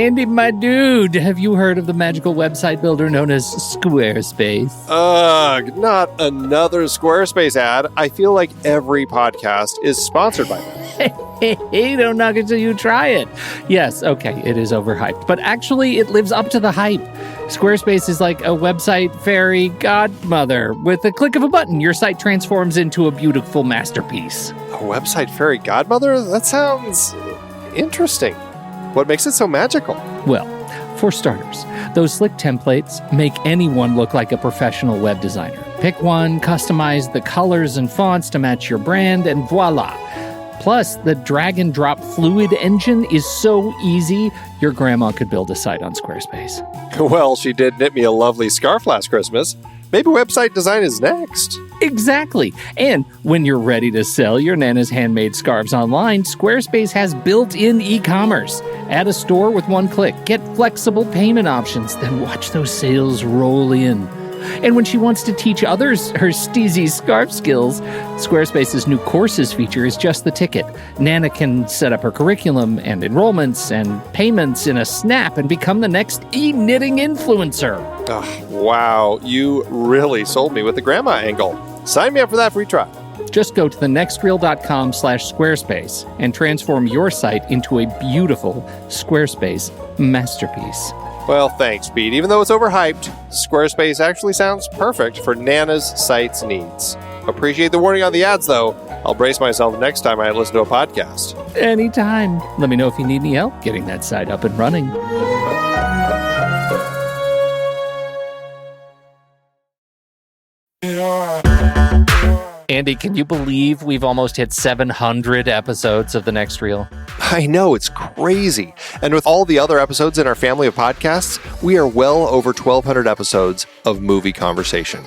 Andy, my dude, have you heard of the magical website builder known as Squarespace? Ugh, not another Squarespace ad. I feel like every podcast is sponsored by them. Hey, don't knock it till you try it. Yes, okay, it is overhyped, but actually it lives up to the hype. Squarespace is like a website fairy godmother. With a click of a button, your site transforms into a beautiful masterpiece. A website fairy godmother? That sounds interesting. What makes it so magical? Well, for starters, those slick templates make anyone look like a professional web designer. Pick one, customize the colors and fonts to match your brand, and voila. Plus, the drag-and-drop Fluid engine is so easy, your grandma could build a site on Squarespace. Well, she did knit me a lovely scarf last Christmas. Maybe website design is next. Exactly. And when you're ready to sell your Nana's handmade scarves online, Squarespace has built-in e-commerce. Add a store with one click. Get flexible payment options. Then watch those sales roll in. And when she wants to teach others her steezy scarf skills, Squarespace's new courses feature is just the ticket. Nana can set up her curriculum and enrollments and payments in a snap and become the next e-knitting influencer. Oh, wow, you really sold me with the grandma angle. Sign me up for that free trial. Just go to thenextreel.com/Squarespace and transform your site into a beautiful Squarespace masterpiece. Well, thanks, Pete. Even though it's overhyped, Squarespace actually sounds perfect for Nana's site's needs. Appreciate the warning on the ads, though. I'll brace myself next time I listen to a podcast. Anytime. Let me know if you need any help getting that site up and running. Andy, can you believe we've almost hit 700 episodes of The Next Reel? I know, it's crazy. And with all the other episodes in our family of podcasts, we are well over 1,200 episodes of movie conversation.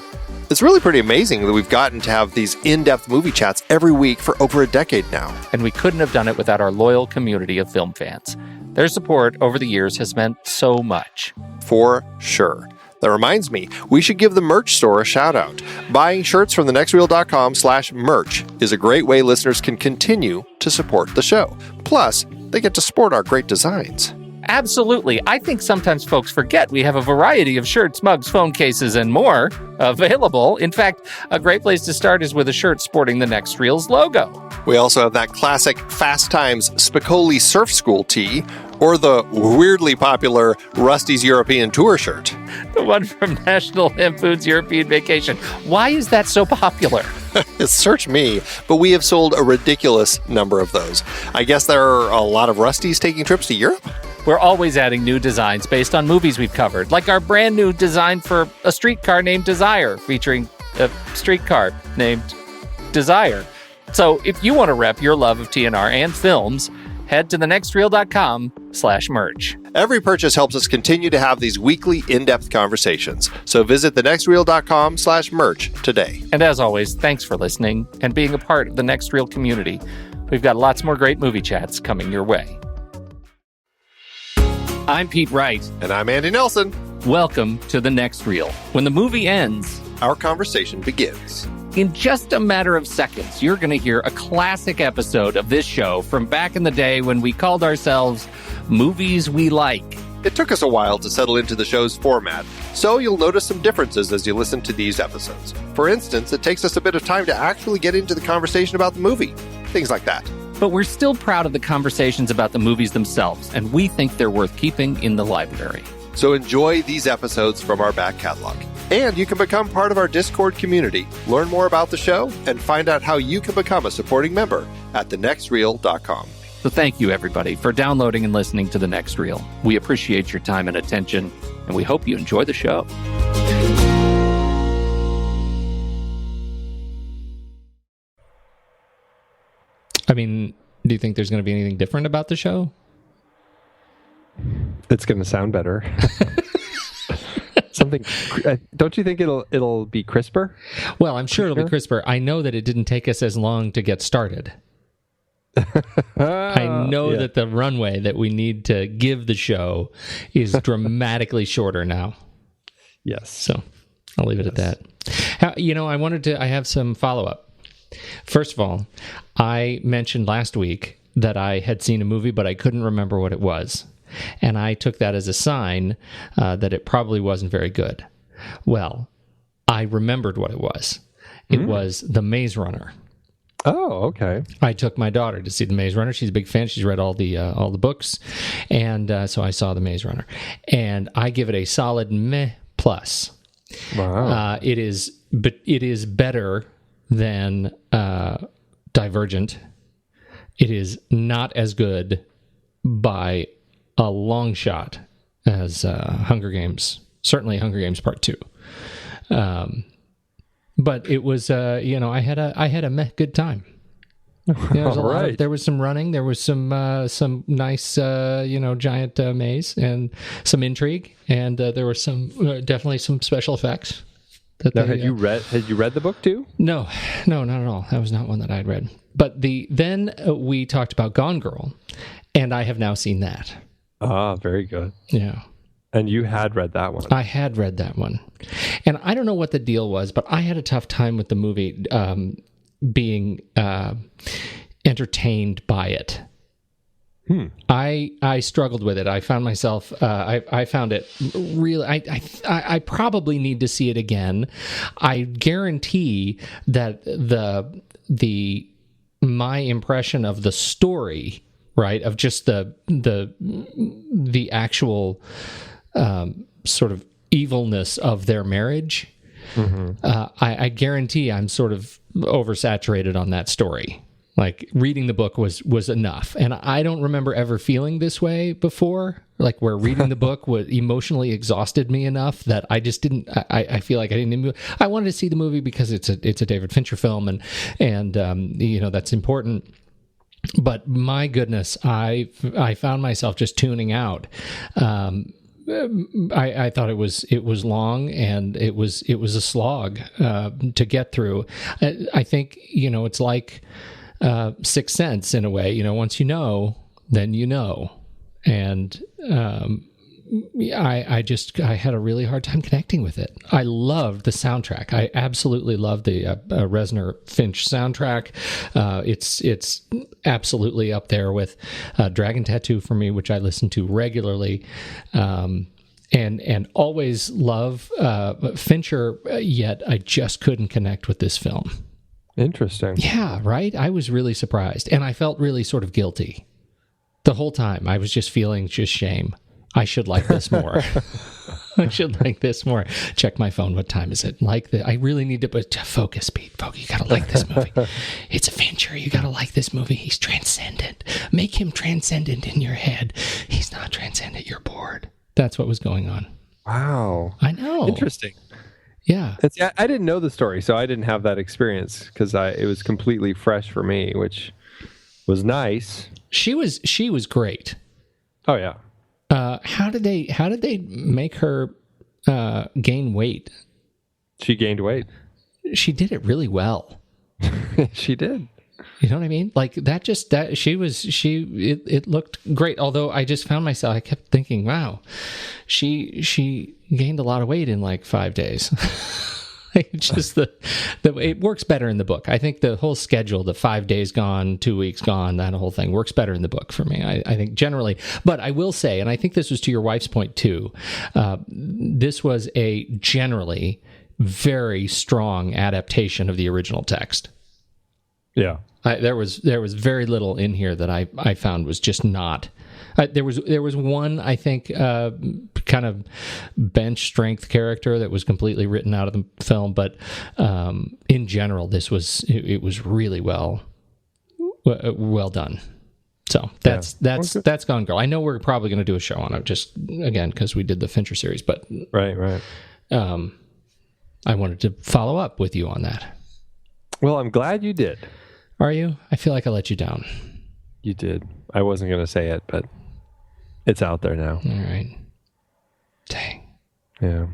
It's really pretty amazing that we've gotten to have these in-depth movie chats every week for over a decade now. And we couldn't have done it without our loyal community of film fans. Their support over the years has meant so much. For sure. That reminds me, we should give the merch store a shout out. Buying shirts from thenextreel.com/merch is a great way listeners can continue to support the show. Plus, they get to sport our great designs. Absolutely. I think sometimes folks forget we have a variety of shirts, mugs, phone cases, and more available. In fact, a great place to start is with a shirt sporting the Next Reel's logo. We also have that classic Fast Times Spicoli Surf School tee, or the weirdly popular Rusty's European Tour shirt. The one from National Lampoon's European Vacation. Why is that so popular? Search me, but we have sold a ridiculous number of those. I guess there are a lot of Rustys taking trips to Europe? We're always adding new designs based on movies we've covered, like our brand new design for a streetcar named Desire, featuring a streetcar named Desire. So if you want to rep your love of TNR and films, head to thenextreel.com/merch. Every purchase helps us continue to have these weekly in-depth conversations. So visit thenextreel.com/merch today. And as always, thanks for listening and being a part of the Next Reel community. We've got lots more great movie chats coming your way. I'm Pete Wright. And I'm Andy Nelson. Welcome to The Next Reel. When the movie ends, our conversation begins. In just a matter of seconds, you're going to hear a classic episode of this show from back in the day when we called ourselves Movies We Like. It took us a while to settle into the show's format, so you'll notice some differences as you listen to these episodes. For instance, it takes us a bit of time to actually get into the conversation about the movie. Things like that. But we're still proud of the conversations about the movies themselves, and we think they're worth keeping in the library. So enjoy these episodes from our back catalog. And you can become part of our Discord community, learn more about the show, and find out how you can become a supporting member at thenextreel.com. So thank you, everybody, for downloading and listening to The Next Reel. We appreciate your time and attention, and we hope you enjoy the show. I mean, do you think there's going to be anything different about the show? It's going to sound better. Something. Don't you think it'll be crisper? Well, I'm sure it'll be crisper. I know that it didn't take us as long to get started. I know that the runway that we need to give the show is dramatically shorter now. Yes. So I'll leave it at that. I have some follow-up. First of all, I mentioned last week that I had seen a movie, but I couldn't remember what it was. and I took that as a sign that it probably wasn't very good. Well, I remembered what it was. It was The Maze Runner. Oh, okay. I took my daughter to see The Maze Runner. She's a big fan. She's read all the books, and so I saw The Maze Runner, and I give it a solid meh plus. Wow. It is better than Divergent. It is not as good by a long shot as Hunger Games. Certainly, Hunger Games Part 2. But it was, I had a meh good time. There was some running, there was some nice, giant maze, and some intrigue, and there was some definitely some special effects. Had you read the book too? No, not at all. That was not one that I had read. But then we talked about Gone Girl, and I have now seen that. Ah, very good. Yeah. And you had read that one. I had read that one. And I don't know what the deal was, but I had a tough time with the movie being entertained by it. I struggled with it. I found myself, I found it really, I probably need to see it again. I guarantee that my impression of the story, right, of just the actual sort of evilness of their marriage, I guarantee I'm sort of oversaturated on that story. Like, reading the book was enough, and I don't remember ever feeling this way before. Like, where reading the book was emotionally exhausted me enough that I just didn't. I feel like I didn't. I wanted to see the movie because it's a David Fincher film, and that's important. But my goodness, I found myself just tuning out. I thought it was long, and it was a slog to get through. I think it's like Sixth Sense in a way. Once you know, then you know, and I had a really hard time connecting with it. I loved the soundtrack. I absolutely loved the Reznor Finch soundtrack. It's absolutely up there with Dragon Tattoo for me, which I listen to regularly. And always love Fincher, yet I just couldn't connect with this film. Interesting. Yeah, right? I was really surprised, and I felt really sort of guilty. The whole time, I was just feeling just shame. I should like this more. I should like this more. Check my phone. What time is it? I really need to focus, Pete. Focus. You got to like this movie. It's a Fincher. You got to like this movie. He's transcendent. Make him transcendent in your head. He's not transcendent. You're bored. That's what was going on. Wow. I know. Interesting. Yeah. I didn't know the story, so I didn't have that experience because it was completely fresh for me, which was nice. She was great. Oh yeah. How did they make her gain weight? She gained weight. She did it really well. She did. You know what I mean? Like it looked great. Although I just found myself, I kept thinking, wow, she gained a lot of weight in like 5 days. Just it works better in the book. I think the whole schedule, the 5 days gone, 2 weeks gone, that whole thing works better in the book for me. I think generally, but I will say, and I think this was to your wife's point too, this was a generally very strong adaptation of the original text. Yeah. There was very little in here that I found was just not. There was one, I think, kind of bench strength character that was completely written out of the film, but in general, it was really well done. So that's Gone Girl. I know we're probably going to do a show on it, just again because we did the Fincher series, but right. I wanted to follow up with you on that. Well, I'm glad you did. Are you? I feel like I let you down. You did. I wasn't going to say it, but it's out there now. All right. Dang. Yeah.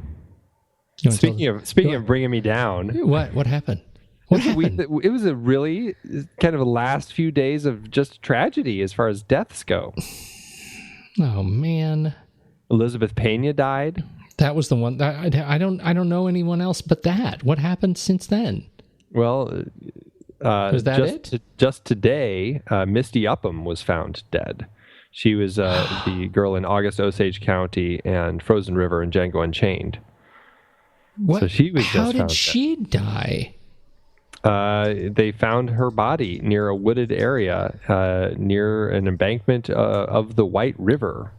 Speaking of bringing me down. What happened? What happened? It was a really kind of a last few days of just tragedy as far as deaths go. Oh man. Elizabeth Pena died. That was the one. I don't know anyone else but that. What happened since then? Well, was that just today, Misty Upham was found dead. She was the girl in August Osage County and Frozen River and Django Unchained. What? So she was How just did found she die? They found her body near a wooded area near an embankment of the White River.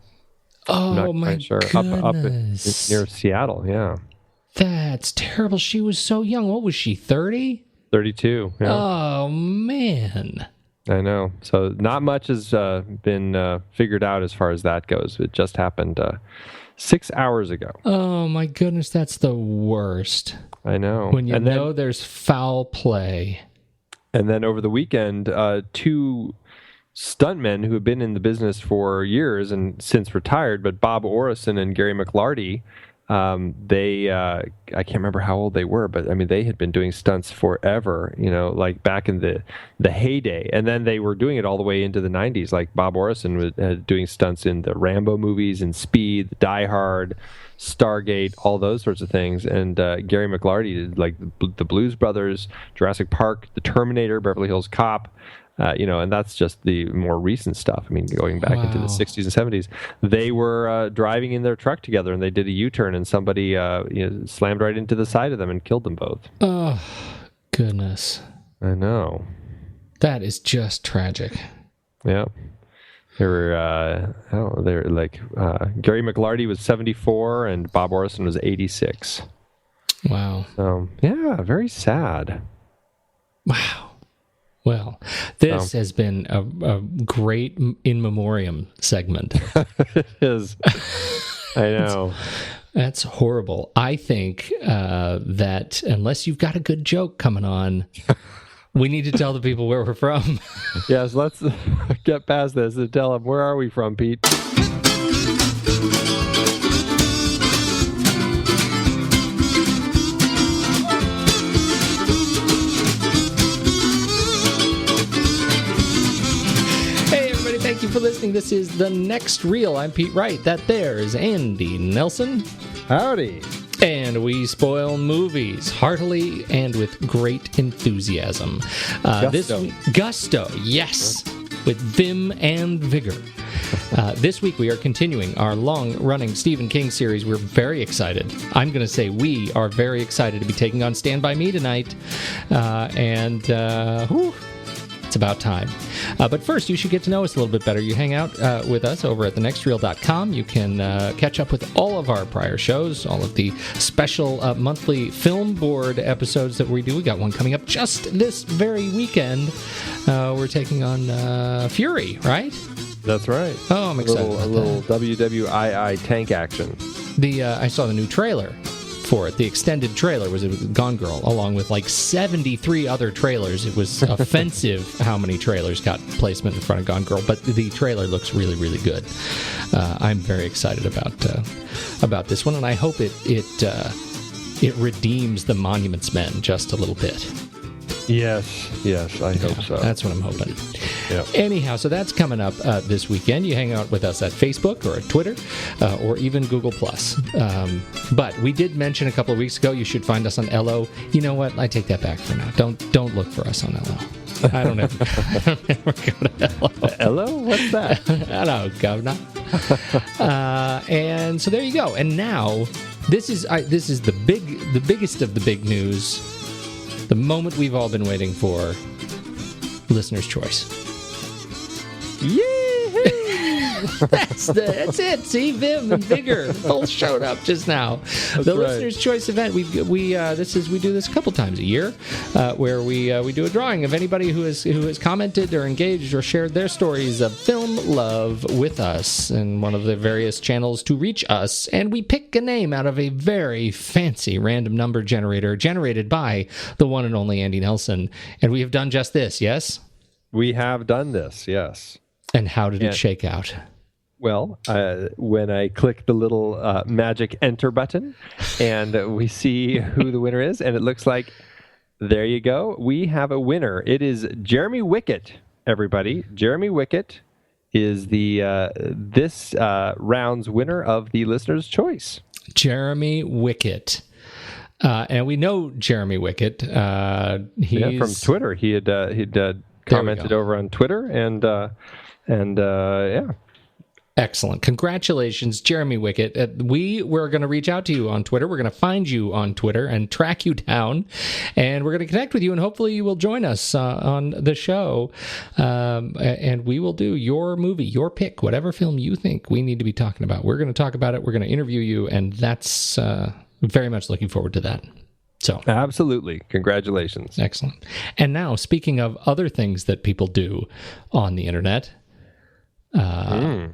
Oh, my goodness. Up near Seattle, yeah. That's terrible. She was so young. What was she, 30? 32, yeah. Oh, man. I know. So not much has been figured out as far as that goes. It just happened 6 hours ago. Oh, my goodness. That's the worst. I know. When you know there's foul play. And then over the weekend, two stuntmen who have been in the business for years and since retired, but Bob Orison and Gary McLarty, I can't remember how old they were, but I mean, they had been doing stunts forever, like back in the heyday. And then they were doing it all the way into the 90s. Like Bob Orison was doing stunts in the Rambo movies and Speed, Die Hard, Stargate, all those sorts of things. And Gary McLarty did like the Blues Brothers, Jurassic Park, The Terminator, Beverly Hills Cop. And that's just the more recent stuff. I mean, going back into the 60s and 70s, they were driving in their truck together, and they did a U-turn, and somebody slammed right into the side of them and killed them both. Oh, goodness. I know. That is just tragic. Yeah. They were, Gary McLarty was 74, and Bob Orison was 86. Wow. So, yeah, very sad. Wow. Well, this has been a great in memoriam segment. It is. I know. That's horrible. I think that unless you've got a good joke coming on, we need to tell the people where we're from. Yes, let's get past this and tell them, where are we from, Pete? Thank you for listening. This is The Next Reel. I'm Pete Wright. That there is Andy Nelson. Howdy. And we spoil movies heartily and with great enthusiasm. Gusto, yes, with vim and vigor. This week we are continuing our long-running Stephen King series. We're very excited. I'm going to say we are very excited to be taking on Stand By Me tonight. It's about time. But first, you should get to know us a little bit better. You hang out with us over at thenextreel.com. You can catch up with all of our prior shows, all of the special monthly film board episodes that we do. We got one coming up just this very weekend. We're taking on Fury, right? That's right. Oh, I'm excited. A little WWII tank action. I saw the new trailer for it. The extended trailer was Gone Girl, along with like 73 other trailers. It was offensive how many trailers got placement in front of Gone Girl, but the trailer looks really, really good. I'm very excited about this one, and I hope it redeems the Monuments Men just a little bit. Yes, I hope so. That's what I'm hoping. Yep. Anyhow, so that's coming up this weekend. You hang out with us at Facebook or at Twitter or even Google+. But we did mention a couple of weeks ago you should find us on LO. You know what? I take that back for now. Don't look for us on LO. I don't ever go to LO. LO? What's that? Hello, Governor. And so there you go. And now this is the biggest of the big news. The moment we've all been waiting for, listener's choice. Yeah, that's it. See, Vim and Vigor both showed up just now. That's the right. Listener's Choice event. We do this a couple times a year, where we do a drawing of anybody who has commented or engaged or shared their stories of film love with us in one of the various channels to reach us, and we pick a name out of a very fancy random number generator generated by the one and only Andy Nelson, and we have done just this. Yes, we have done this. Yes. And how did it shake out? Well, when I click the little magic enter button and we see who the winner is, and it looks like, there you go, we have a winner. It is Jeremy Wickett, everybody. Jeremy Wickett is this round's winner of the Listener's Choice. Jeremy Wickett. And we know Jeremy Wickett. He's from Twitter. He'd commented over on Twitter, and Excellent. Congratulations, Jeremy Wickett. We're going to reach out to you on Twitter. We're going to find you on Twitter and track you down, and we're going to connect with you, and hopefully you will join us on the show, and we will do your movie, your pick, whatever film you think we need to be talking about. We're going to talk about it. We're going to interview you, and that's very much looking forward to that. So absolutely. Congratulations. Excellent. And now, speaking of other things that people do on the internet, I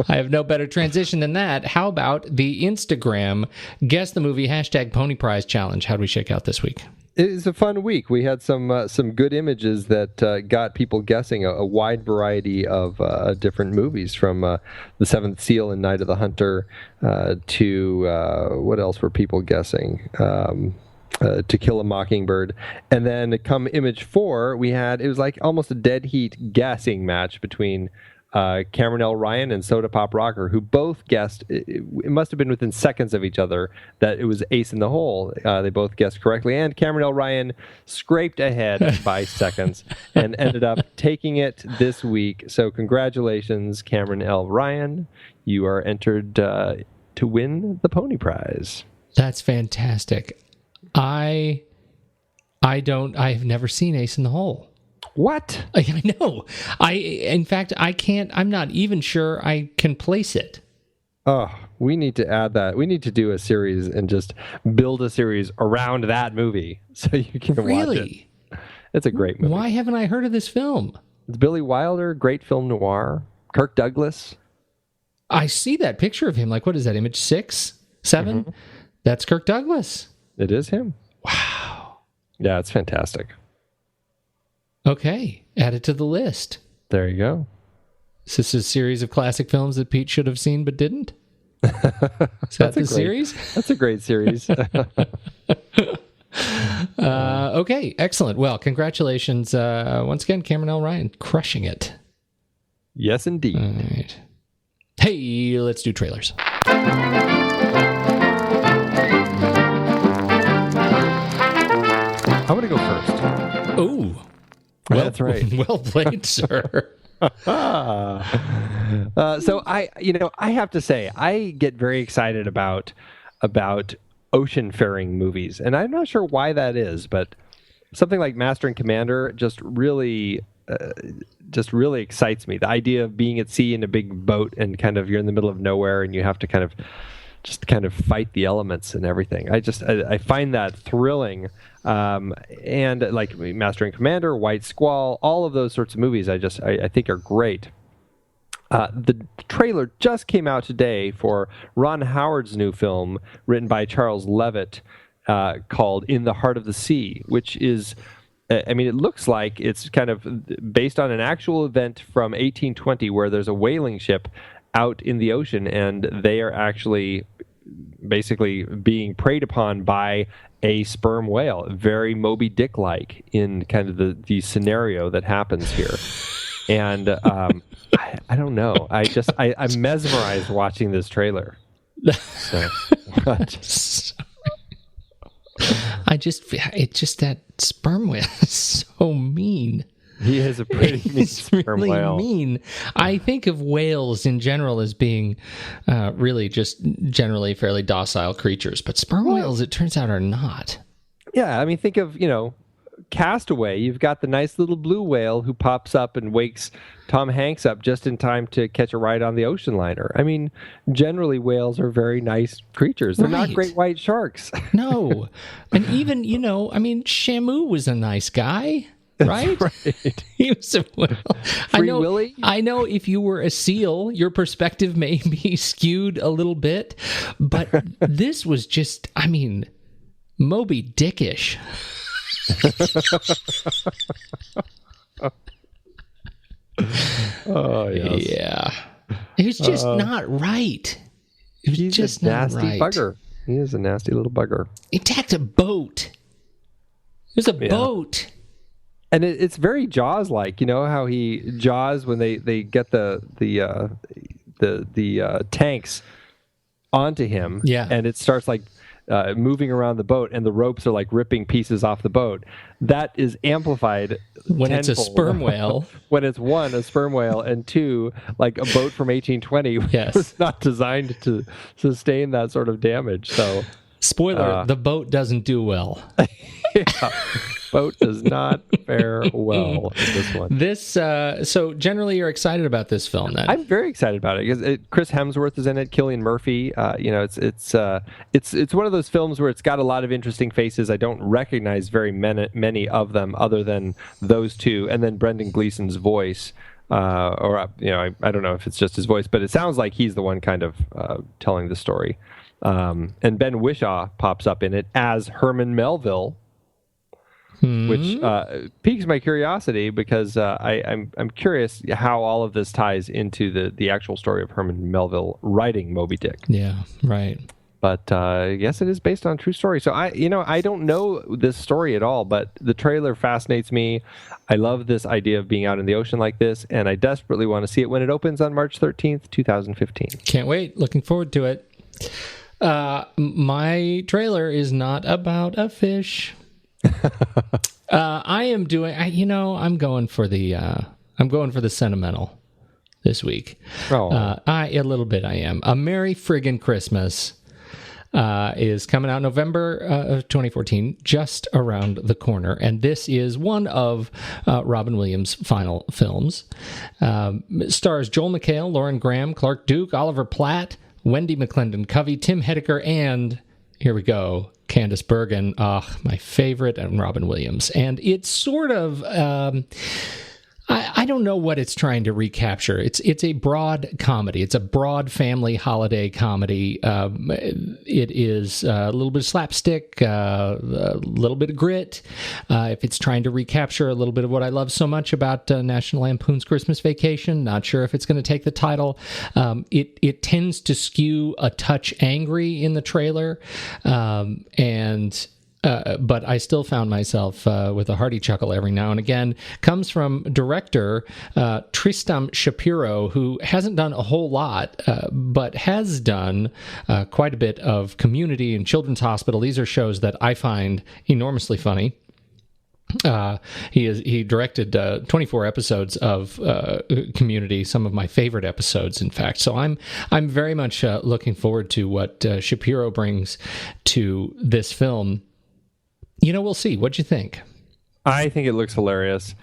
have no better transition than that. How about the Instagram Guess the Movie #Pony Prize Challenge? How do we shake out this week? It was a fun week. We had some good images that got people guessing a wide variety of different movies, from The Seventh Seal and Night of the Hunter to what else were people guessing? To Kill a Mockingbird. And then come image 4, it was like almost a dead heat guessing match between Cameron L. Ryan and Soda Pop Rocker, who both guessed, it must have been within seconds of each other, that it was Ace in the Hole. They both guessed correctly, and Cameron L. Ryan scraped ahead by seconds and ended up taking it this week. So congratulations, Cameron L. Ryan. You are entered to win the Pony Prize. That's fantastic. I've never seen Ace in the Hole. What? I know. In fact, I'm not even sure I can place it. Oh, we need to add that. We need to do a series and just build a series around that movie so you can watch it. It's a great movie. Why haven't I heard of this film? It's Billy Wilder, great film noir. Kirk Douglas. I see that picture of him. Like, what is that, image 6, 7? Mm-hmm. That's Kirk Douglas. It is him. Wow. Yeah, it's fantastic. Okay, add it to the list. There you go. Is this a series of classic films that Pete should have seen but didn't? Is that the series? That's a great series. Okay, excellent. Well, congratulations once again, Cameron L. Ryan, crushing it. Yes, indeed. All right. Hey, let's do trailers. I'm going to go first. Oh, well, that's right. Well played, sir. So I have to say, I get very excited about ocean-faring movies, and I'm not sure why that is, but something like Master and Commander just really excites me. The idea of being at sea in a big boat and kind of you're in the middle of nowhere and you have to kind of fight the elements and everything. I find that thrilling. And like Master and Commander, White Squall, all of those sorts of movies I think are great. The trailer just came out today for Ron Howard's new film written by Charles Levitt called In the Heart of the Sea, which is, it looks like it's kind of based on an actual event from 1820 where there's a whaling ship out in the ocean and they are actually basically being preyed upon by a sperm whale, very Moby Dick-like in kind of the scenario that happens here. And I don't know. I'm mesmerized watching this trailer. So, what? It's just that sperm whale is so mean. He is a pretty mean sperm really whale. Mean. I think of whales in general as being really just generally fairly docile creatures, but sperm whales, it turns out, are not. Yeah, think of, Castaway. You've got the nice little blue whale who pops up and wakes Tom Hanks up just in time to catch a ride on the ocean liner. Generally whales are very nice creatures. They're not great white sharks. No. And even, Shamu was a nice guy. Right? He was Willy? I know if you were a seal, your perspective may be skewed a little bit, but this was just, Moby Dickish. Oh, yes. Yeah. It was just not right. It was He's just a nasty not right. bugger. He is a nasty little bugger. He attacked a boat. It was a boat. And it's very Jaws-like, how Jaws when they get the tanks onto him, yeah, and it starts like moving around the boat, and the ropes are like ripping pieces off the boat. That is amplified when tenfold. It's a sperm whale. When it's one, a sperm whale, and two, like a boat from 1820 was not designed to sustain that sort of damage. So, spoiler: the boat doesn't do well. Boat does not fare well in this one. So generally, you're excited about this film, then? I'm very excited about it because Chris Hemsworth is in it, Cillian Murphy. It's one of those films where it's got a lot of interesting faces. I don't recognize very many of them other than those two, and then Brendan Gleeson's voice. I don't know if it's just his voice, but it sounds like he's the one kind of telling the story. And Ben Whishaw pops up in it as Herman Melville. Which piques my curiosity because I'm curious how all of this ties into the actual story of Herman Melville writing Moby Dick. Yeah, right. But yes, it is based on a true story. So I don't know this story at all, but the trailer fascinates me. I love this idea of being out in the ocean like this, and I desperately want to see it when it opens on March 13th, 2015. Can't wait. Looking forward to it. My trailer is not about a fish. I'm going for the sentimental this week. A little bit I am. A Merry Friggin' Christmas is coming out November of 2014, just around the corner. And this is one of Robin Williams' final films. Stars Joel McHale, Lauren Graham, Clark Duke, Oliver Platt, Wendy McClendon Covey, Tim Heidecker, and here we go, Candice Bergen, my favorite, and Robin Williams. And it's sort of, I don't know what it's trying to recapture. It's a broad comedy. It's a broad family holiday comedy. It is a little bit of slapstick, a little bit of grit. If it's trying to recapture a little bit of what I love so much about National Lampoon's Christmas Vacation, not sure if it's going to take the title. It tends to skew a touch angry in the trailer, but I still found myself with a hearty chuckle every now and again. Comes from director Tristan Shapiro, who hasn't done a whole lot, but has done quite a bit of Community and Children's Hospital. These are shows that I find enormously funny. He directed 24 episodes of Community, some of my favorite episodes, in fact. So I'm very much looking forward to what Shapiro brings to this film. We'll see. What'd you think? I think it looks hilarious.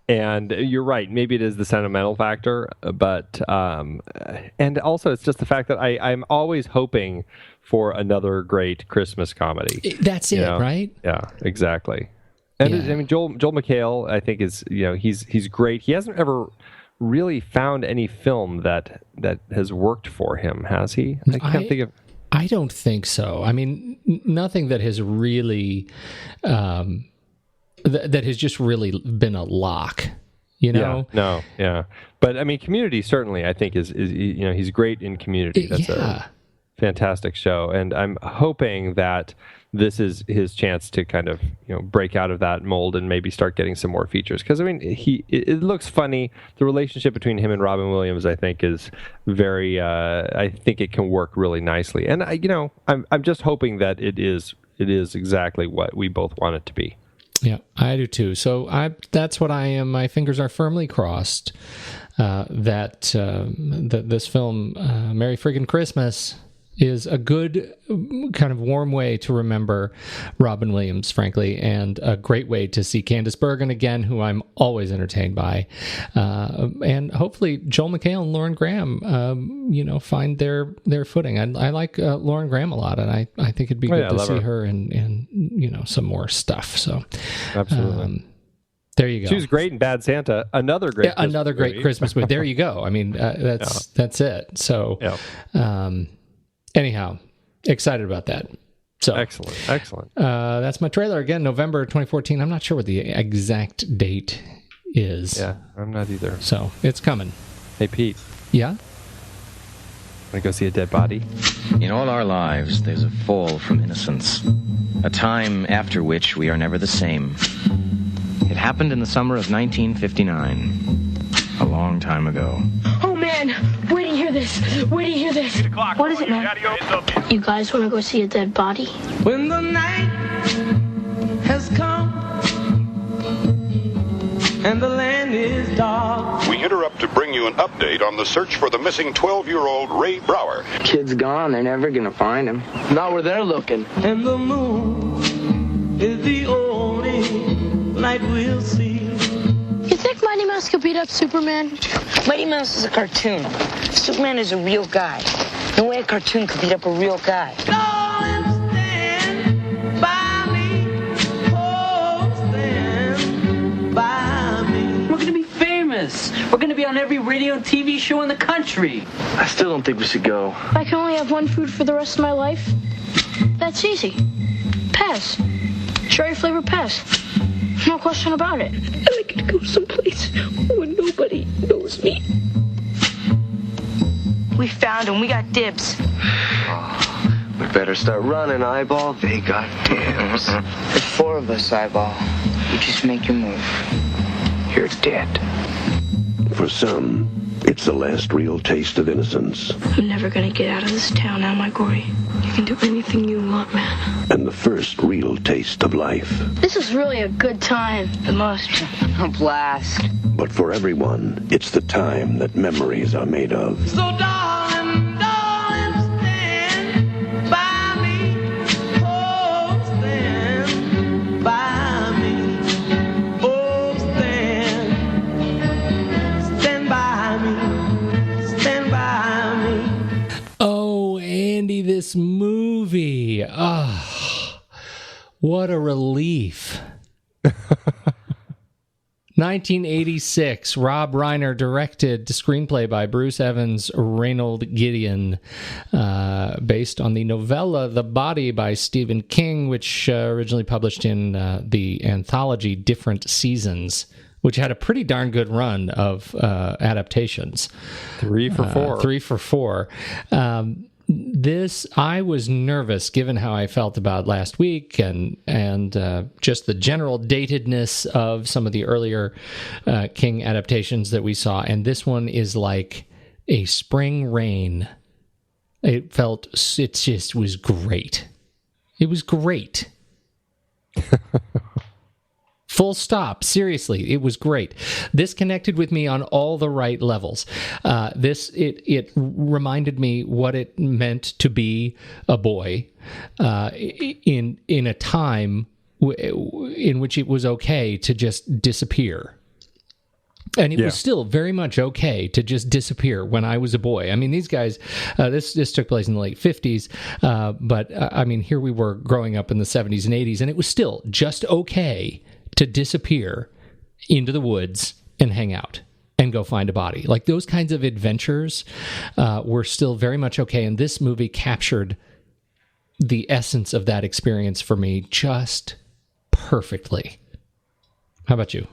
And you're right. Maybe it is the sentimental factor, but and also it's just the fact that I'm always hoping for another great Christmas comedy. That's it, right? Yeah, exactly. And Joel McHale, I think is he's great. He hasn't ever really found any film that has worked for him, has he? I can't think of. I don't think so. I mean, nothing that has really, that has just really been a lock, Yeah. But I mean, Community certainly, I think is he's great in Community. That's a fantastic show, and I'm hoping that this is his chance to kind of break out of that mold and maybe start getting some more features. Because I mean, it looks funny. The relationship between him and Robin Williams, I think, is very. I think it can work really nicely. And I'm just hoping that it is exactly what we both want it to be. Yeah, I do too. So that's what I am. My fingers are firmly crossed that this film, Merry Friggin' Christmas, is a good kind of warm way to remember Robin Williams, frankly, and a great way to see Candice Bergen again, who I'm always entertained by. And hopefully Joel McHale and Lauren Graham, find their footing. I like Lauren Graham a lot, and I think it'd be good to see her in some more stuff. So absolutely. There you go. She was great in Bad Santa. Another great Christmas movie. There you go. I mean, that's it. So, anyhow, excited about that. So excellent. That's my trailer again, November 2014. I'm not sure what the exact date is. Yeah, I'm not either. So it's coming. Hey, Pete. Yeah? Want to go see a dead body? In all our lives, there's a fall from innocence, a time after which we are never the same. It happened in the summer of 1959, a long time ago. Oh man, wait to hear this. this? Where do you hear this? What is it, man? You guys want to go see a dead body? When the night has come and the land is dark. We interrupt to bring you an update on the search for the missing 12-year-old Ray Brower. Kid's gone. They're never going to find him. Not where they're looking. And the moon is the only light we'll see. You think Mighty Mouse could beat up Superman? Mighty Mouse is a cartoon. Superman is a real guy. No way a cartoon could beat up a real guy. Darling, stand by me. Oh, stand by me. We're going to be famous. We're going to be on every radio and TV show in the country. I still don't think we should go. If I can only have one food for the rest of my life, that's easy. Pass. Cherry flavor pass. No question about it. And I could go someplace where nobody knows me. We found him. We got dibs. We better start running, Eyeball. They got dibs. There's 4 of us, Eyeball. You just make your move. You're dead. For some, it's the last real taste of innocence. I'm never gonna get out of this town, am I, Gory? You can do anything you want, man. And the first real taste of life. This is really a good time. The most. A blast. But for everyone, it's the time that memories are made of. So darling, darling, stand by me. Oh, stand by me. Oh, stand by me. Stand by me. Oh, Andy, this movie. Ah, what a relief. 1986, Rob Reiner directed, screenplay by Bruce Evans, Reynold Gideon, based on the novella The Body by Stephen King, which originally published in the anthology Different Seasons, which had a pretty darn good run of adaptations. 3 for 4. 3 for 4. This, I was nervous given how I felt about last week and just the general datedness of some of the earlier King adaptations that we saw. And this one is like a spring rain. It just was great. It was great. Full stop. Seriously, it was great. This connected with me on all the right levels. It reminded me what it meant to be a boy in a time in which it was okay to just disappear. And it was still very much okay to just disappear when I was a boy. I mean, these guys, this took place in the late 50s, but I mean, here we were growing up in the 70s and 80s, and it was still just okay to disappear into the woods and hang out and go find a body. Like those kinds of adventures were still very much okay, and this movie captured the essence of that experience for me just perfectly. How about you?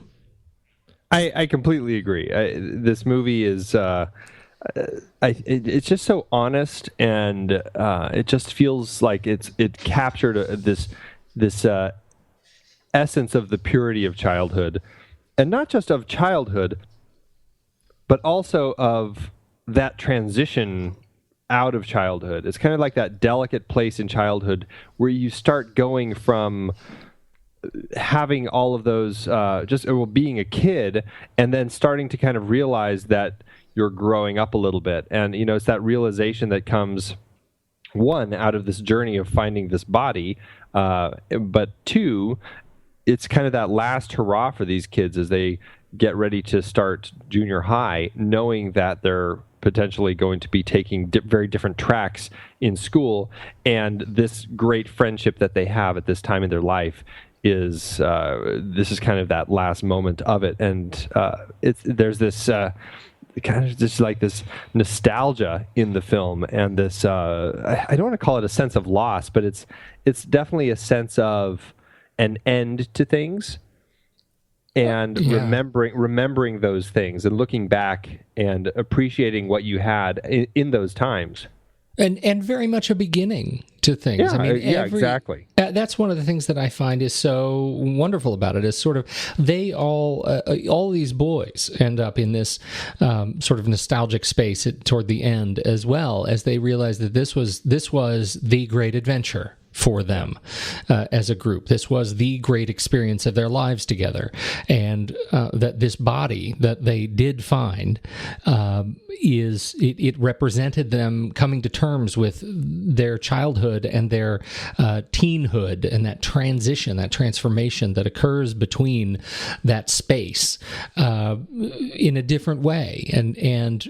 I completely agree. This movie is it's just so honest, and it just feels like it captured this essence of the purity of childhood, and not just of childhood, but also of that transition out of childhood. It's kind of like that delicate place in childhood where you start going from having all of those being a kid, and then starting to kind of realize that you're growing up a little bit. And it's that realization that comes, one, out of this journey of finding this body, but two, it's kind of that last hurrah for these kids as they get ready to start junior high, knowing that they're potentially going to be taking very different tracks in school, and this great friendship that they have at this time in their life is this is kind of that last moment of it. And there's this kind of just like this nostalgia in the film, and this I don't want to call it a sense of loss, but it's definitely a sense of an end to things, and remembering those things and looking back and appreciating what you had in those times. And very much a beginning to things. Yeah, exactly. That's one of the things that I find is so wonderful about it, is sort of they all these boys end up in this sort of nostalgic space toward the end, as well as they realize that this was the great adventure for them as a group. This was the great experience of their lives together, and that this body that they did find it represented them coming to terms with their childhood and their teenhood, and that transition, that transformation that occurs between that space in a different way. And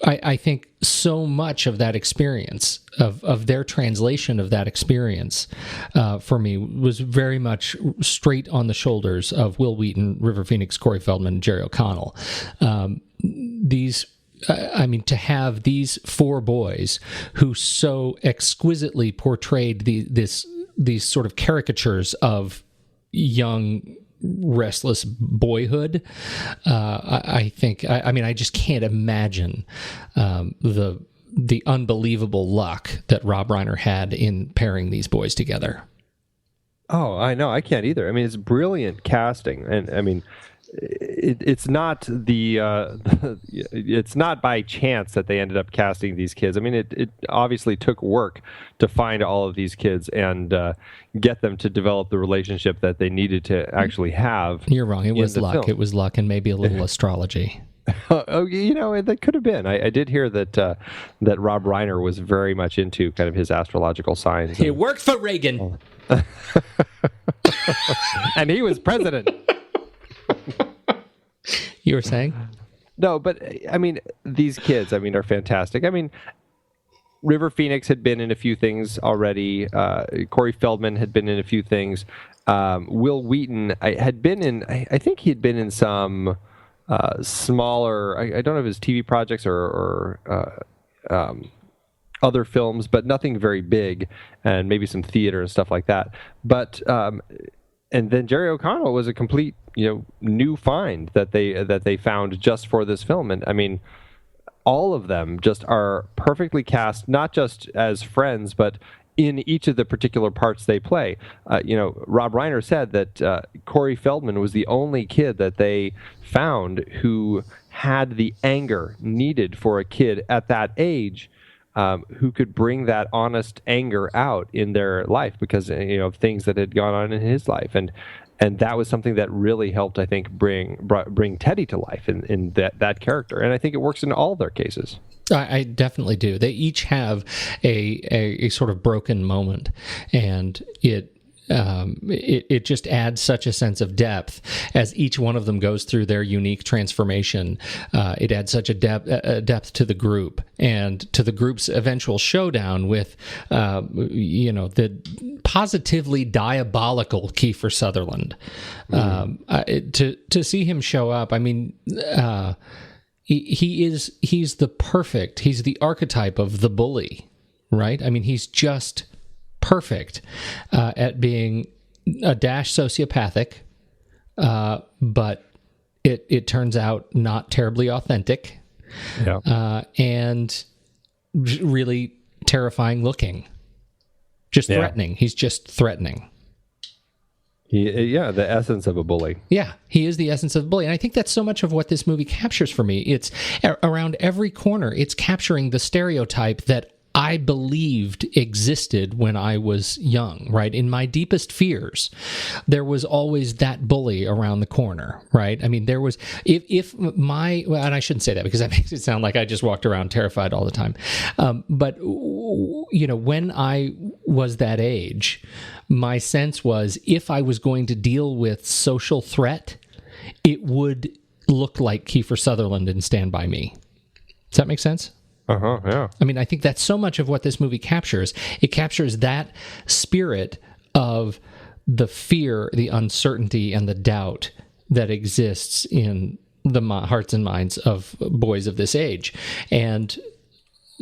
I think so much of that experience, of their translation of that experience, for me, was very much straight on the shoulders of Wil Wheaton, River Phoenix, Corey Feldman, and Jerry O'Connell. To have these four boys who so exquisitely portrayed these sort of caricatures of young, restless boyhood, I just can't imagine the unbelievable luck that Rob Reiner had in pairing these boys together. Oh, I know. I can't either. I mean, it's brilliant casting, and I mean, it's not it's not by chance that they ended up casting these kids. I mean, it obviously took work to find all of these kids and get them to develop the relationship that they needed to actually have. You're wrong. It was luck. Film. It was luck, and maybe a little astrology. That could have been. I did hear that Rob Reiner was very much into kind of his astrological signs. It worked for Reagan. And he was president. You were saying? No, but I mean, these kids, are fantastic. I mean, River Phoenix had been in a few things already. Corey Feldman had been in a few things. Wil Wheaton had been in, I think he had been in some smaller, I don't know if it was TV projects or other films, but nothing very big, and maybe some theater and stuff like that. But and then Jerry O'Connell was a complete, new find that they found just for this film. And I mean, all of them just are perfectly cast, not just as friends, but in each of the particular parts they play. Rob Reiner said that Corey Feldman was the only kid that they found who had the anger needed for a kid at that age, who could bring that honest anger out in their life because of things that had gone on in his life, and that was something that really helped, I think, bring Teddy to life in that character, and I think it works in all their cases. I definitely do. They each have a sort of broken moment, and it just adds such a sense of depth as each one of them goes through their unique transformation. It adds such a depth to the group and to the group's eventual showdown with, the positively diabolical Kiefer Sutherland. To see him show up, I mean, he's the archetype of the bully, right? I mean, he's just perfect at being a dash sociopathic, but it turns out not terribly authentic, and really terrifying looking. Just threatening. He's just threatening. The essence of a bully. Yeah, he is the essence of a bully. And I think that's so much of what this movie captures for me. It's around every corner. It's capturing the stereotype that I believed existed when I was young, right? In my deepest fears, there was always that bully around the corner, right? I mean, there was, and I shouldn't say that because that makes it sound like I just walked around terrified all the time. But, when I was that age, my sense was if I was going to deal with social threat, it would look like Kiefer Sutherland in Stand By Me. Does that make sense? Yeah. I mean, I think that's so much of what this movie captures. It captures that spirit of the fear, the uncertainty, and the doubt that exists in the hearts and minds of boys of this age. And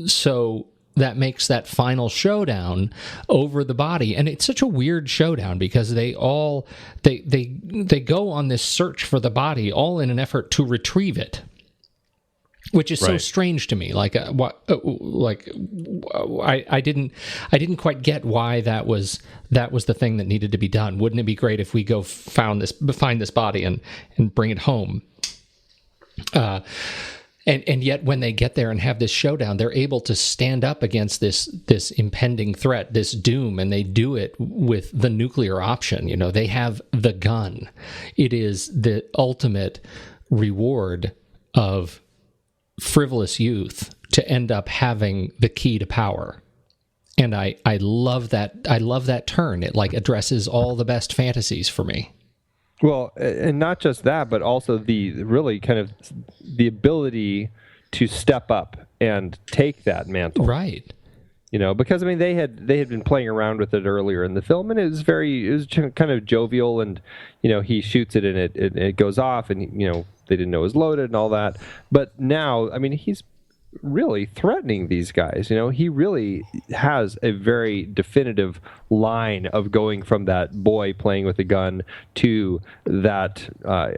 so that makes that final showdown over the body. And it's such a weird showdown because they go on this search for the body all in an effort to retrieve it. which is so Right. strange to me. I didn't quite get why that was the thing that needed to be done. Wouldn't it be great if we go find this body and bring it home? And yet when they get there and have this showdown, they're able to stand up against this impending threat, this doom, and they do it with the nuclear option. You know, they have the gun. It is the ultimate reward of frivolous youth to end up having the key to power. And I love that. I love that turn. It like addresses all the best fantasies for me. Well, and not just that, but also the really kind of the ability to step up and take that mantle. Right. You know, because I mean they had been playing around with it earlier in the film, and it was kind of jovial, and you know, he shoots it and it goes off, and you know, they didn't know it was loaded and all that. But now, I mean, he's really threatening these guys. You know, he really has a very definitive line of going from that boy playing with a gun to that, I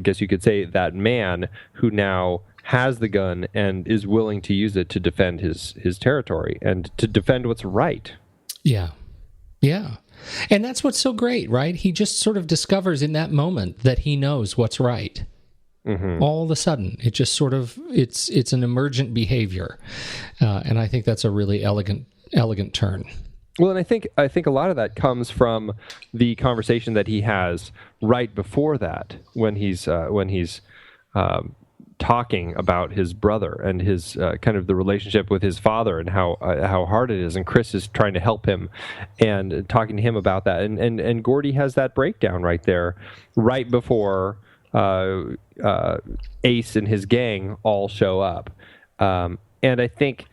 guess you could say, that man who now has the gun and is willing to use it to defend his territory and to defend what's right. Yeah. Yeah. And that's what's so great, right? He just sort of discovers in that moment that he knows what's right. Mm-hmm. All of a sudden, it just sort of, it's an emergent behavior. And I think that's a really elegant turn. Well, and I think a lot of that comes from the conversation that he has right before that, when he's talking about his brother and his kind of the relationship with his father and how hard it is, and Chris is trying to help him and talking to him about that, and Gordy has that breakdown right there, right before Ace and his gang all show up, and I think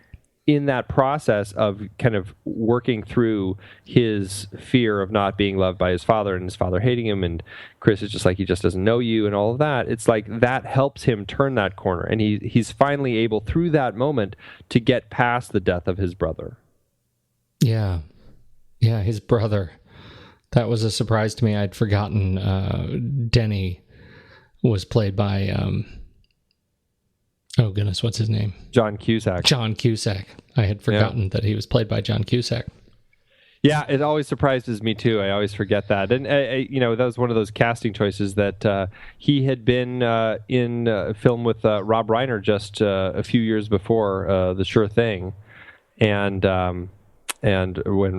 in that process of kind of working through his fear of not being loved by his father and his father hating him, and Chris is just like, he just doesn't know you and all of that, it's like that helps him turn that corner, and he's finally able through that moment to get past the death of his brother. Yeah, his brother. That was a surprise to me. I'd forgotten Denny was played by oh goodness, what's his name? John Cusack. I had forgotten that he was played by John Cusack. Yeah, it always surprises me too. I always forget that, and you know, that was one of those casting choices that he had been in a film with Rob Reiner just a few years before, The Sure Thing, and when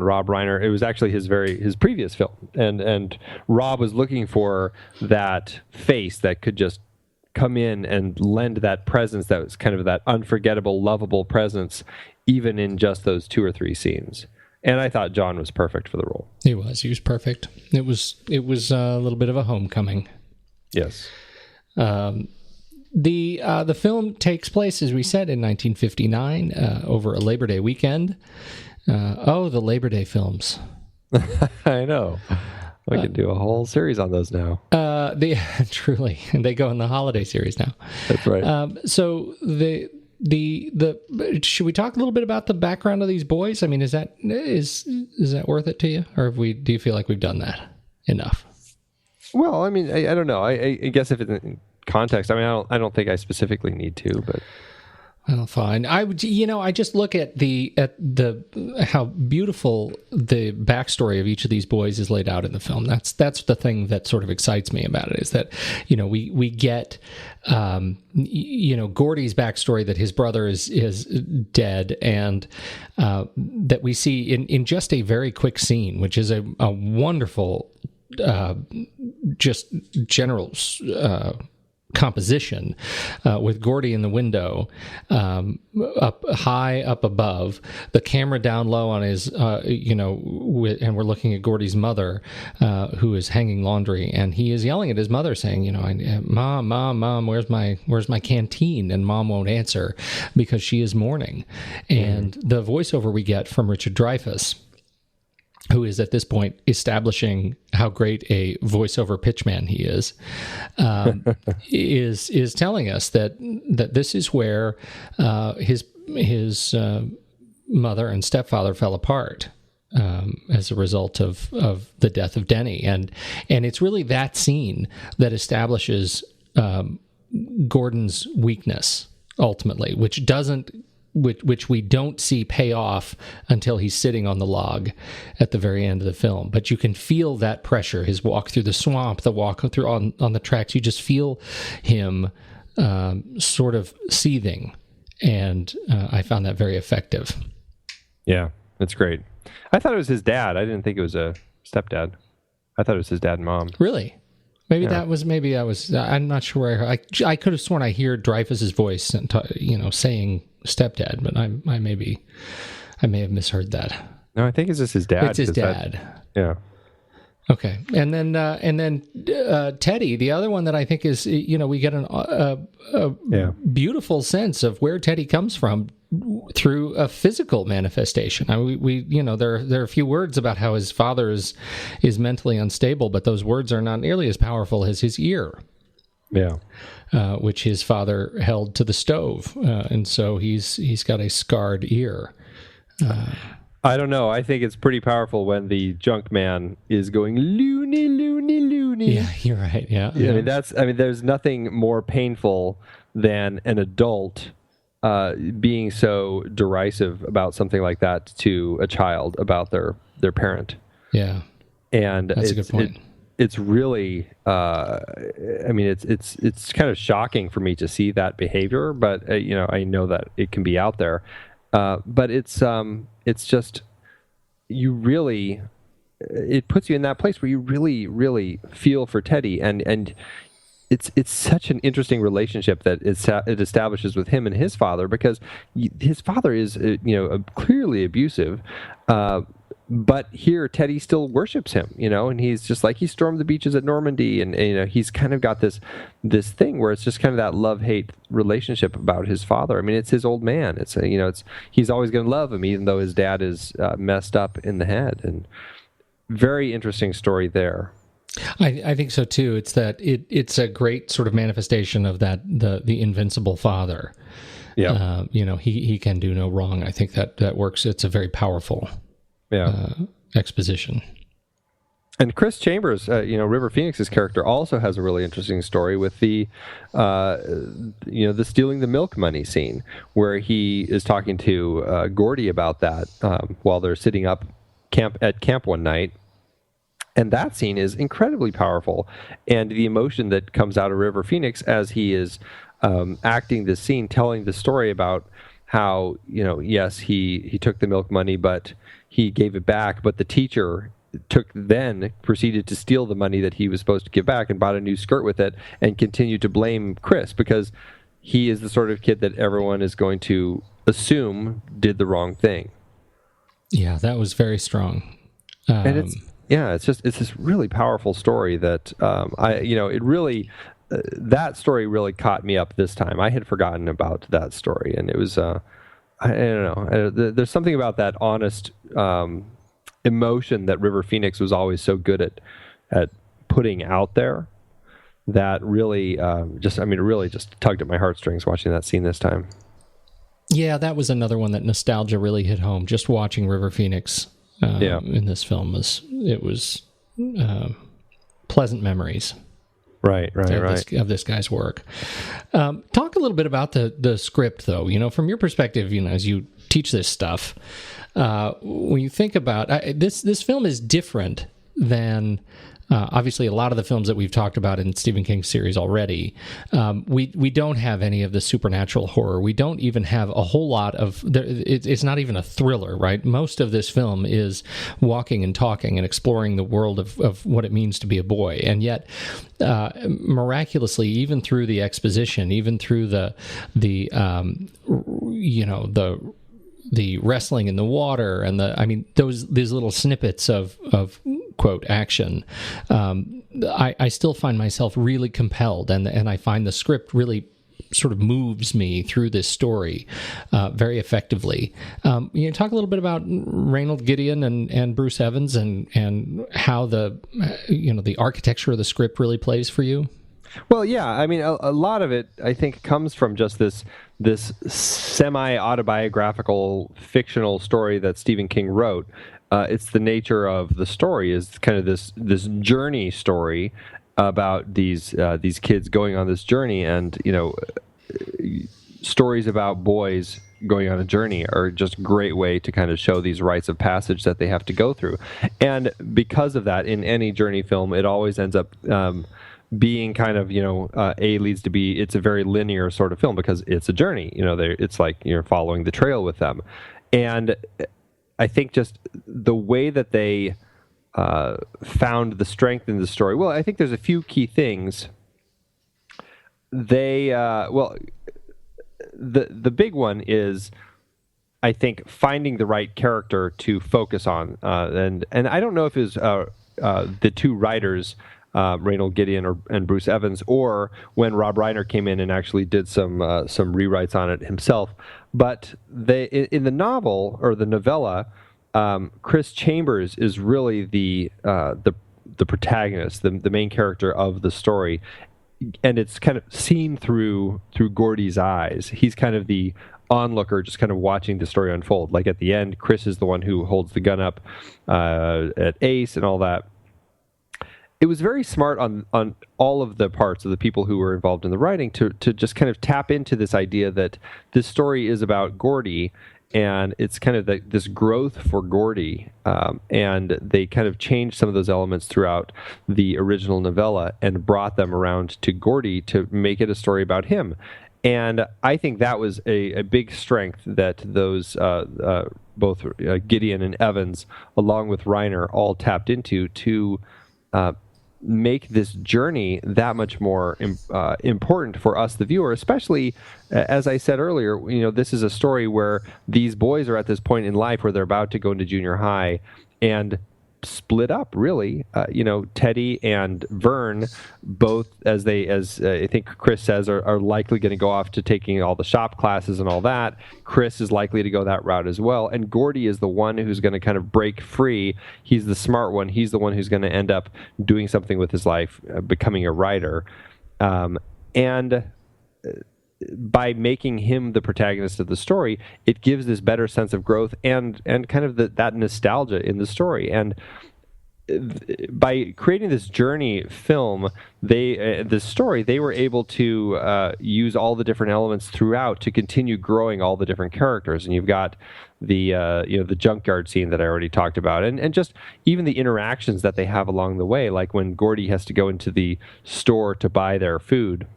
Rob Reiner, it was actually his previous film, and Rob was looking for that face that could just come in and lend that presence that was kind of that unforgettable, lovable presence, even in just those 2 or 3 scenes. And I thought John was perfect for the role. He was perfect. It was a little bit of a homecoming. Yes. The film takes place, as we said, in 1959 over a Labor Day weekend. The Labor Day films. I know. We could do a whole series on those now. Truly, they go in the holiday series now. That's right. So the should we talk a little bit about the background of these boys? I mean, is that worth it to you, or do you feel like we've done that enough? Well, I mean, I don't know. I guess if it's in context, I mean, I don't think I specifically need to, but. Well, fine. I just look at how beautiful the backstory of each of these boys is laid out in the film. That's the thing that sort of excites me about it, is that, you know, we get Gordy's backstory, that his brother is dead, and that we see in just a very quick scene, which is a wonderful just general composition with Gordy in the window, up high up above, the camera down low on his and we're looking at Gordy's mother, who is hanging laundry, and he is yelling at his mother saying, you know, mom, where's my canteen? And mom won't answer because she is mourning. And the voiceover we get from Richard Dreyfuss, who is at this point establishing how great a voiceover pitchman he is telling us that this is where his mother and stepfather fell apart as a result of the death of Denny, and it's really that scene that establishes Gordon's weakness ultimately, which we don't see pay off until he's sitting on the log at the very end of the film. But you can feel that pressure, his walk through the swamp, the walk through on the tracks. You just feel him sort of seething, and I found that very effective. Yeah, that's great. I thought it was his dad. I didn't think it was a stepdad. I thought it was his dad and mom. Really? Maybe that was. I'm not sure where I could have sworn I hear Dreyfuss's voice, saying stepdad, but I may have misheard that. No, I think it's just his dad. It's his dad. Yeah. Okay, and then Teddy, the other one that I think is, we get a beautiful sense of where Teddy comes from through a physical manifestation. I mean, there are a few words about how his father is mentally unstable, but those words are not nearly as powerful as his ear. Yeah. Which his father held to the stove, and so he's got a scarred ear. I don't know. I think it's pretty powerful when the junk man is going loony, loony, loony. Yeah, you're right. Yeah. I mean, there's nothing more painful than an adult being so derisive about something like that to a child about their parent. Yeah. And that's a good point. It's really, it's kind of shocking for me to see that behavior, but I know that it can be out there. But it's just, it puts you in that place where you really, really feel for Teddy, and it's such an interesting relationship that it establishes with him and his father, because his father is clearly abusive, but here Teddy still worships him, and he's just like, he stormed the beaches at Normandy, and he's kind of got this thing where it's just kind of that love-hate relationship about his father. I mean, it's his old man. It's he's always going to love him, even though his dad is messed up in the head. And very interesting story there. I think so too. It's that it's a great sort of manifestation of that the invincible father. Yeah. He can do no wrong. I think that works. It's a very powerful exposition. And Chris Chambers, River Phoenix's character, also has a really interesting story with the stealing the milk money scene, where he is talking to Gordy about that while they're sitting up at camp one night. And that scene is incredibly powerful, and the emotion that comes out of River Phoenix as he is acting this scene, telling the story about how, yes, he took the milk money, but he gave it back, but the teacher proceeded to steal the money that he was supposed to give back and bought a new skirt with it, and continued to blame Chris because he is the sort of kid that everyone is going to assume did the wrong thing. Yeah, that was very strong. And it's this really powerful story that that story really caught me up this time. I had forgotten about that story, and it was I don't know. There's something about that honest emotion that River Phoenix was always so good at putting out there that really really just tugged at my heartstrings watching that scene this time. Yeah, that was another one that nostalgia really hit home. Just watching River Phoenix in this film was pleasant memories. Right. Of this guy's work. Talk a little bit about the script, though. From your perspective, as you teach this stuff, when you think about this film is different than obviously a lot of the films that we've talked about in Stephen King's series already. We don't have any of the supernatural horror. We don't even have a whole lot of. It's not even a thriller, right? Most of this film is walking and talking and exploring the world of what it means to be a boy, and yet. Miraculously, even through the exposition, even through the wrestling in the water and these little snippets of quote action, I still find myself really compelled, and I find the script really sort of moves me through this story very effectively. Talk a little bit about Reynold Gideon and Bruce Evans and how the architecture of the script really plays for you. Well, yeah, I mean, a lot of it, I think, comes from just this semi-autobiographical fictional story that Stephen King wrote. It's the nature of the story is kind of this journey story about these kids going on this journey, and stories about boys going on a journey are just a great way to kind of show these rites of passage that they have to go through. And because of that, in any journey film, it always ends up being kind of, A leads to B. It's a very linear sort of film because it's a journey. It's like you're following the trail with them. And I think just the way that they found the strength in the story, well, I think there's a few key things. The big one is, I think, finding the right character to focus on, and I don't know if it was the two writers, Reynold Gideon and Bruce Evans, or when Rob Reiner came in and actually did some rewrites on it himself. But in the novel or the novella, Chris Chambers is really the protagonist, the main character of the story. And it's kind of seen through Gordy's eyes. He's kind of the onlooker, just kind of watching the story unfold. Like at the end, Chris is the one who holds the gun up at Ace and all that. It was very smart on all of the parts of the people who were involved in the writing to just kind of tap into this idea that this story is about Gordy, and it's kind of this growth for Gordy, and they kind of changed some of those elements throughout the original novella and brought them around to Gordy to make it a story about him. And I think that was a big strength that those both Gideon and Evans, along with Reiner, all tapped into to make this journey that much more important for us, the viewer, especially, as I said earlier, this is a story where these boys are at this point in life where they're about to go into junior high and split up, really. Teddy and Vern, both, as I think Chris says, are likely going to go off to taking all the shop classes and all that. Chris is likely to go that route as well. And Gordy is the one who's going to kind of break free. He's the smart one. He's the one who's going to end up doing something with his life, becoming a writer. And by making him the protagonist of the story, it gives this better sense of growth and kind of that nostalgia in the story. And by creating this journey film, this story, they were able to use all the different elements throughout to continue growing all the different characters. And you've got the junkyard scene that I already talked about, and just even the interactions that they have along the way, like when Gordy has to go into the store to buy their food,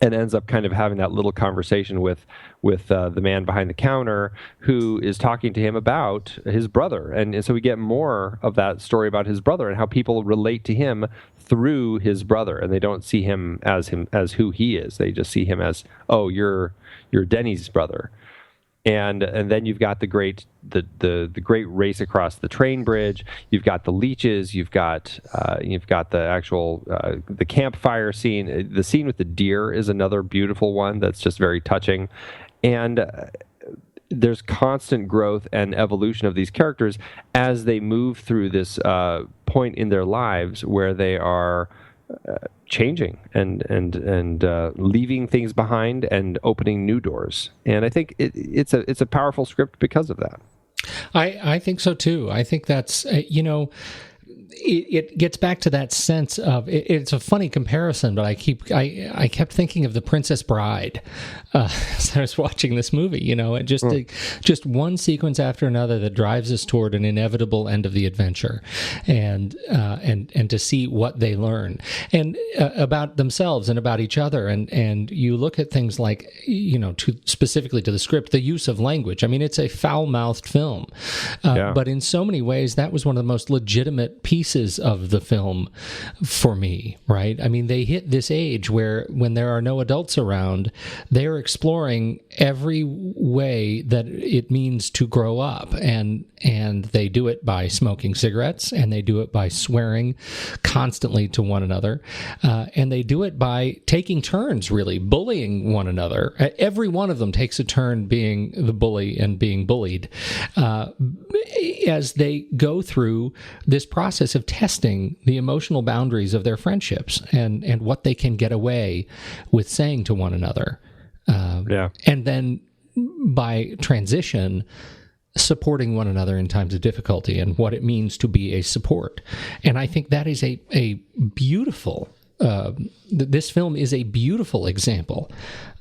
and ends up kind of having that little conversation with the man behind the counter who is talking to him about his brother. And so we get more of that story about his brother and how people relate to him through his brother. And they don't see him as who he is. They just see him as, oh, you're Denny's brother. And then you've got the great race across the train bridge. You've got the leeches. You've got the actual the campfire scene. The scene with the deer is another beautiful one that's just very touching. And there's constant growth and evolution of these characters as they move through this point in their lives where they are changing and leaving things behind and opening new doors. And I think it's a powerful script because of that. I think so too. I think that's it gets back to that sense of it's a funny comparison, but I kept thinking of The Princess Bride as I was watching this movie, and just one sequence after another that drives us toward an inevitable end of the adventure, and to see what they learn and about themselves and about each other, and you look at things like specifically to the script, the use of language. I mean, it's a foul-mouthed film, but in so many ways that was one of the most legitimate pieces of the film for me, right? I mean, they hit this age where when there are no adults around, they're exploring every way that it means to grow up, and they do it by smoking cigarettes, and they do it by swearing constantly to one another, and they do it by taking turns, really bullying one another. Every one of them takes a turn being the bully and being bullied as they go through this process of testing the emotional boundaries of their friendships and what they can get away with saying to one another. And then by transition, supporting one another in times of difficulty and what it means to be a support. And I think that is a beautiful this film is a beautiful example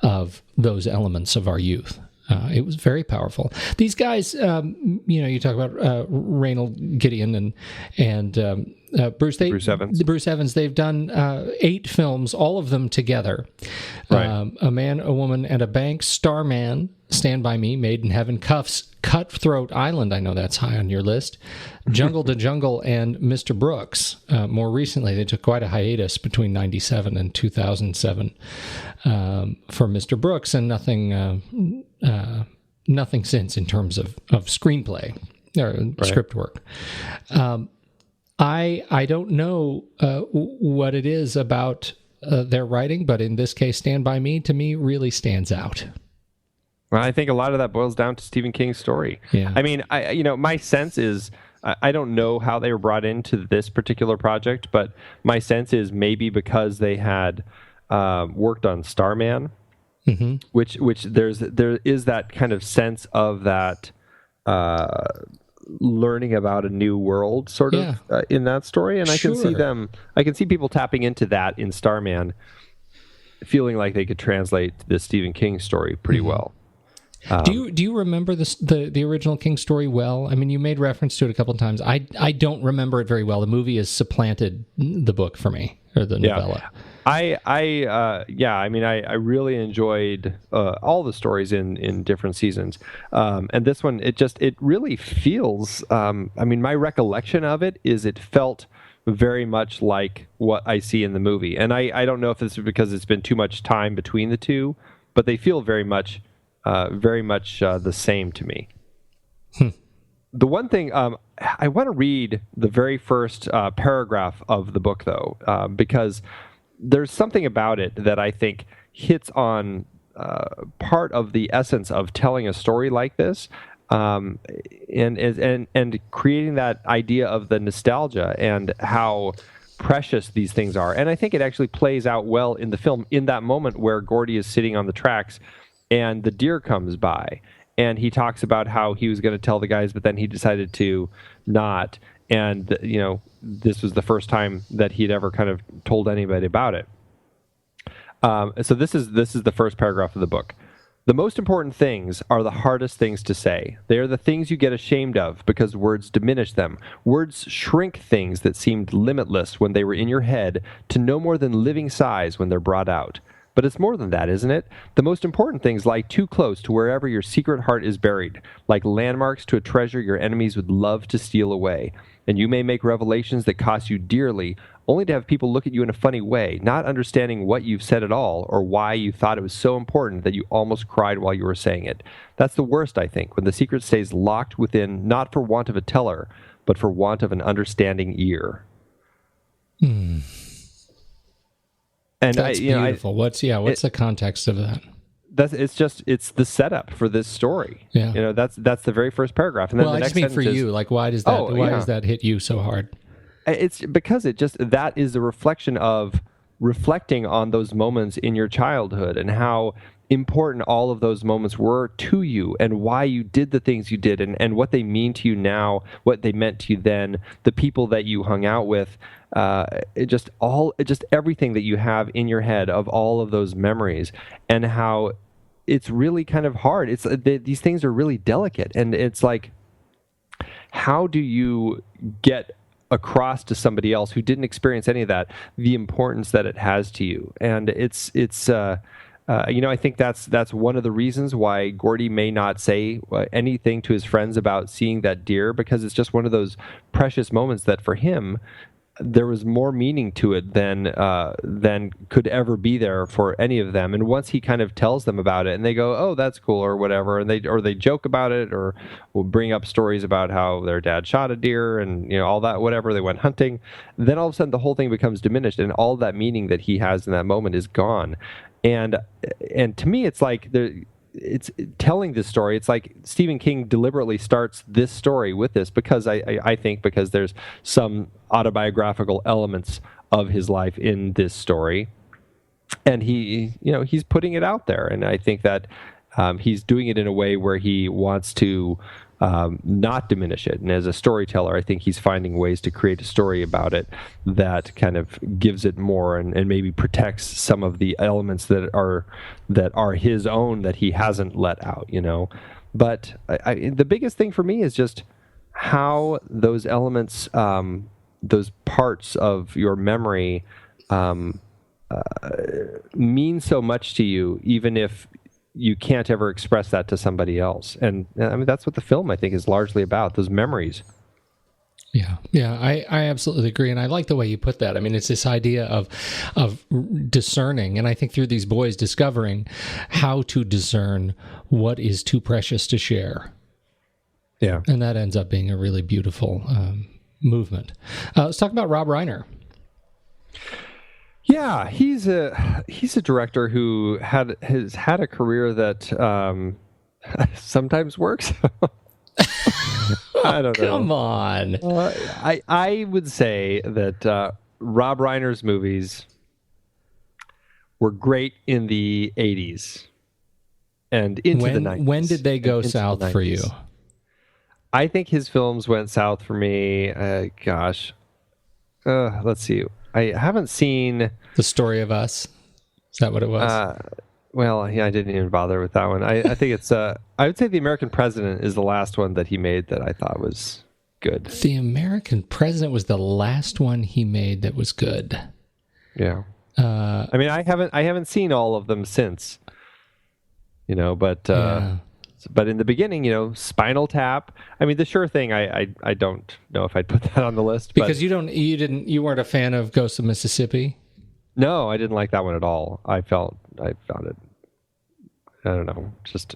of those elements of our youth. It was very powerful. These guys, you talk about Reynald Gideon and Bruce Evans. Bruce Evans. They've done 8 films, all of them together. Right. A Man, a Woman, and a Bank, Starman, Stand By Me, Made in Heaven, Cuffs, Cutthroat Island. I know that's high on your list. Jungle to Jungle, and Mr. Brooks. More recently, they took quite a hiatus between 1997 and 2007 for Mr. Brooks, and nothing since in terms of screenplay or script work. I don't know what it is about their writing, but in this case, Stand By Me, to me, really stands out. Well, I think a lot of that boils down to Stephen King's story. Yeah. I mean, my sense is, I don't know how they were brought into this particular project, but my sense is maybe because they had worked on Starman, which there is that kind of sense of that learning about a new world sort of in that story, and I can see people tapping into that in Starman, feeling like they could translate the Stephen King story pretty well. Do you remember the original King story well? I mean, you made reference to it a couple of times. I don't remember it very well. The movie has supplanted the book for me, or the novella. I really enjoyed all the stories in different seasons, and this one it really feels. My recollection of it is it felt very much like what I see in the movie, and I don't know if this is because it's been too much time between the two, but they feel very much the same to me. The one thing, I want to read the very first paragraph of the book, though, because there's something about it that I think hits on part of the essence of telling a story like this, and creating that idea of the nostalgia and how precious these things are. And I think it actually plays out well in the film, in that moment where Gordy is sitting on the tracks and the deer comes by, and he talks about how he was going to tell the guys, but then he decided to not. And, this was the first time that he'd ever kind of told anybody about it. So this is the first paragraph of the book. The most important things are the hardest things to say. They are the things you get ashamed of because words diminish them. Words shrink things that seemed limitless when they were in your head to no more than living size when they're brought out. But it's more than that, isn't it? The most important things lie too close to wherever your secret heart is buried, like landmarks to a treasure your enemies would love to steal away. And you may make revelations that cost you dearly, only to have people look at you in a funny way, not understanding what you've said at all, or why you thought it was so important that you almost cried while you were saying it. That's the worst, I think, when the secret stays locked within, not for want of a teller, but for want of an understanding ear. And that's beautiful. What's the context of that? It's the setup for this story. Yeah. That's the very first paragraph. And then the next sentence for you, like, why does that hit you so hard? It's because that is a reflection of reflecting on those moments in your childhood and how important all of those moments were to you and why you did the things you did and what they mean to you now, what they meant to you then, the people that you hung out with, just everything that you have in your head of all of those memories, and how it's really kind of hard. These things are really delicate, and it's like, how do you get across to somebody else who didn't experience any of that the importance that it has to you? And I think that's one of the reasons why Gordy may not say anything to his friends about seeing that deer, because it's just one of those precious moments that for him there was more meaning to it than could ever be there for any of them. And once he kind of tells them about it, and they go, "Oh, that's cool," or whatever, and they joke about it, or will bring up stories about how their dad shot a deer and all that, whatever, they went hunting. Then all of a sudden the whole thing becomes diminished, and all that meaning that he has in that moment is gone. And to me, it's like it's telling this story. It's like Stephen King deliberately starts this story with this because I think because there's some autobiographical elements of his life in this story, and he's putting it out there. And I think that he's doing it in a way where he wants to not diminish it. And as a storyteller, I think he's finding ways to create a story about it that kind of gives it more and maybe protects some of the elements that are his own that he hasn't let out, But the biggest thing for me is just how those elements, those parts of your memory mean so much to you, even if you can't ever express that to somebody else. And I mean, that's what the film, I think, is largely about, those memories. Yeah, I absolutely agree. And I like the way you put that. I mean, it's this idea of discerning. And I think through these boys discovering how to discern what is too precious to share. Yeah. And that ends up being a really beautiful movement. Let's talk about Rob Reiner. Yeah, he's a director who has had a career that sometimes works. I don't know. Come on. I would say that Rob Reiner's movies were great in the 80s and into the 90s. When did they go south for you? I think his films went south for me. Let's see. I haven't seen The Story of Us. Is that what it was? Well, yeah, I didn't even bother with that one. I think it's. I would say The American President is the last one that he made that I thought was good. The American President was the last one he made that was good. Yeah. I mean, I haven't seen all of them since. But in the beginning, Spinal Tap. I mean, The Sure Thing. I don't know if I'd put that on the list because you weren't a fan of Ghosts of Mississippi. No, I didn't like that one at all. I found it. I don't know. Just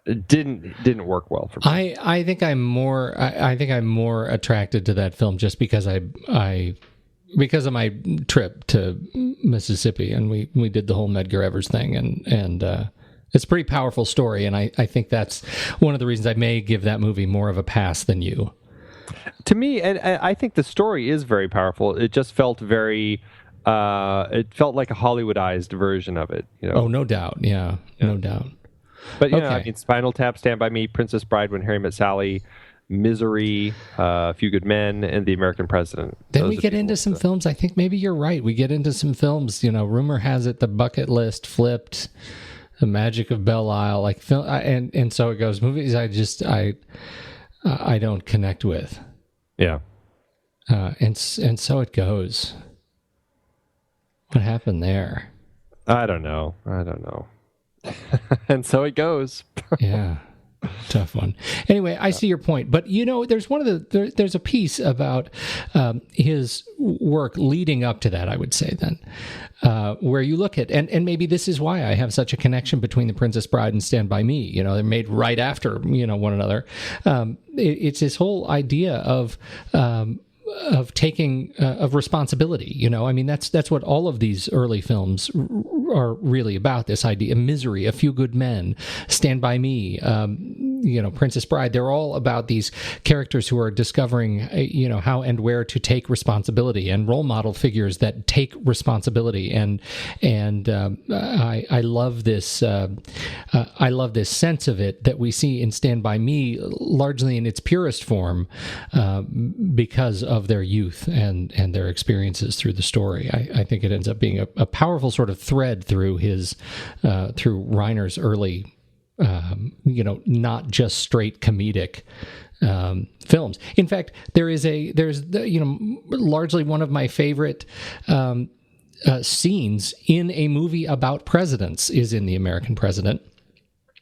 it didn't work well for me. I think I'm more attracted to that film just because because of my trip to Mississippi, and we did the whole Medgar Evers thing, and it's a pretty powerful story, and I think that's one of the reasons I may give that movie more of a pass than you. To me, and I think the story is very powerful. It just felt very. It felt like a Hollywoodized version of it. Oh, no doubt. Yeah, no doubt. But I mean, Spinal Tap, Stand By Me, Princess Bride, When Harry Met Sally, Misery, A Few Good Men, and The American President. Then we get into some films. I think maybe you're right. We get into some films. Rumor has it, The Bucket List, Flipped, The Magic of Belle Isle, and so it goes. Movies I don't connect with. Yeah. And so it goes. What happened there? I don't know. And so it goes. Yeah. Tough one. Anyway, I see your point, but there's a piece about his work leading up to that, I would say then, where you look at, and maybe this is why I have such a connection between The Princess Bride and Stand By Me. They're made right after, one another. It's this whole idea of taking of responsibility. I mean, that's what all of these early films are really about. This idea: Misery, A Few Good Men, Stand By Me, Princess Bride. They're all about these characters who are discovering, how and where to take responsibility, and role model figures that take responsibility. And I love this. I love this sense of it that we see in Stand By Me, largely in its purest form, because of their youth and their experiences through the story. I think it ends up being a powerful sort of thread through through Reiner's early, not just straight comedic films. In fact, there's largely one of my favorite scenes in a movie about presidents is in The American President,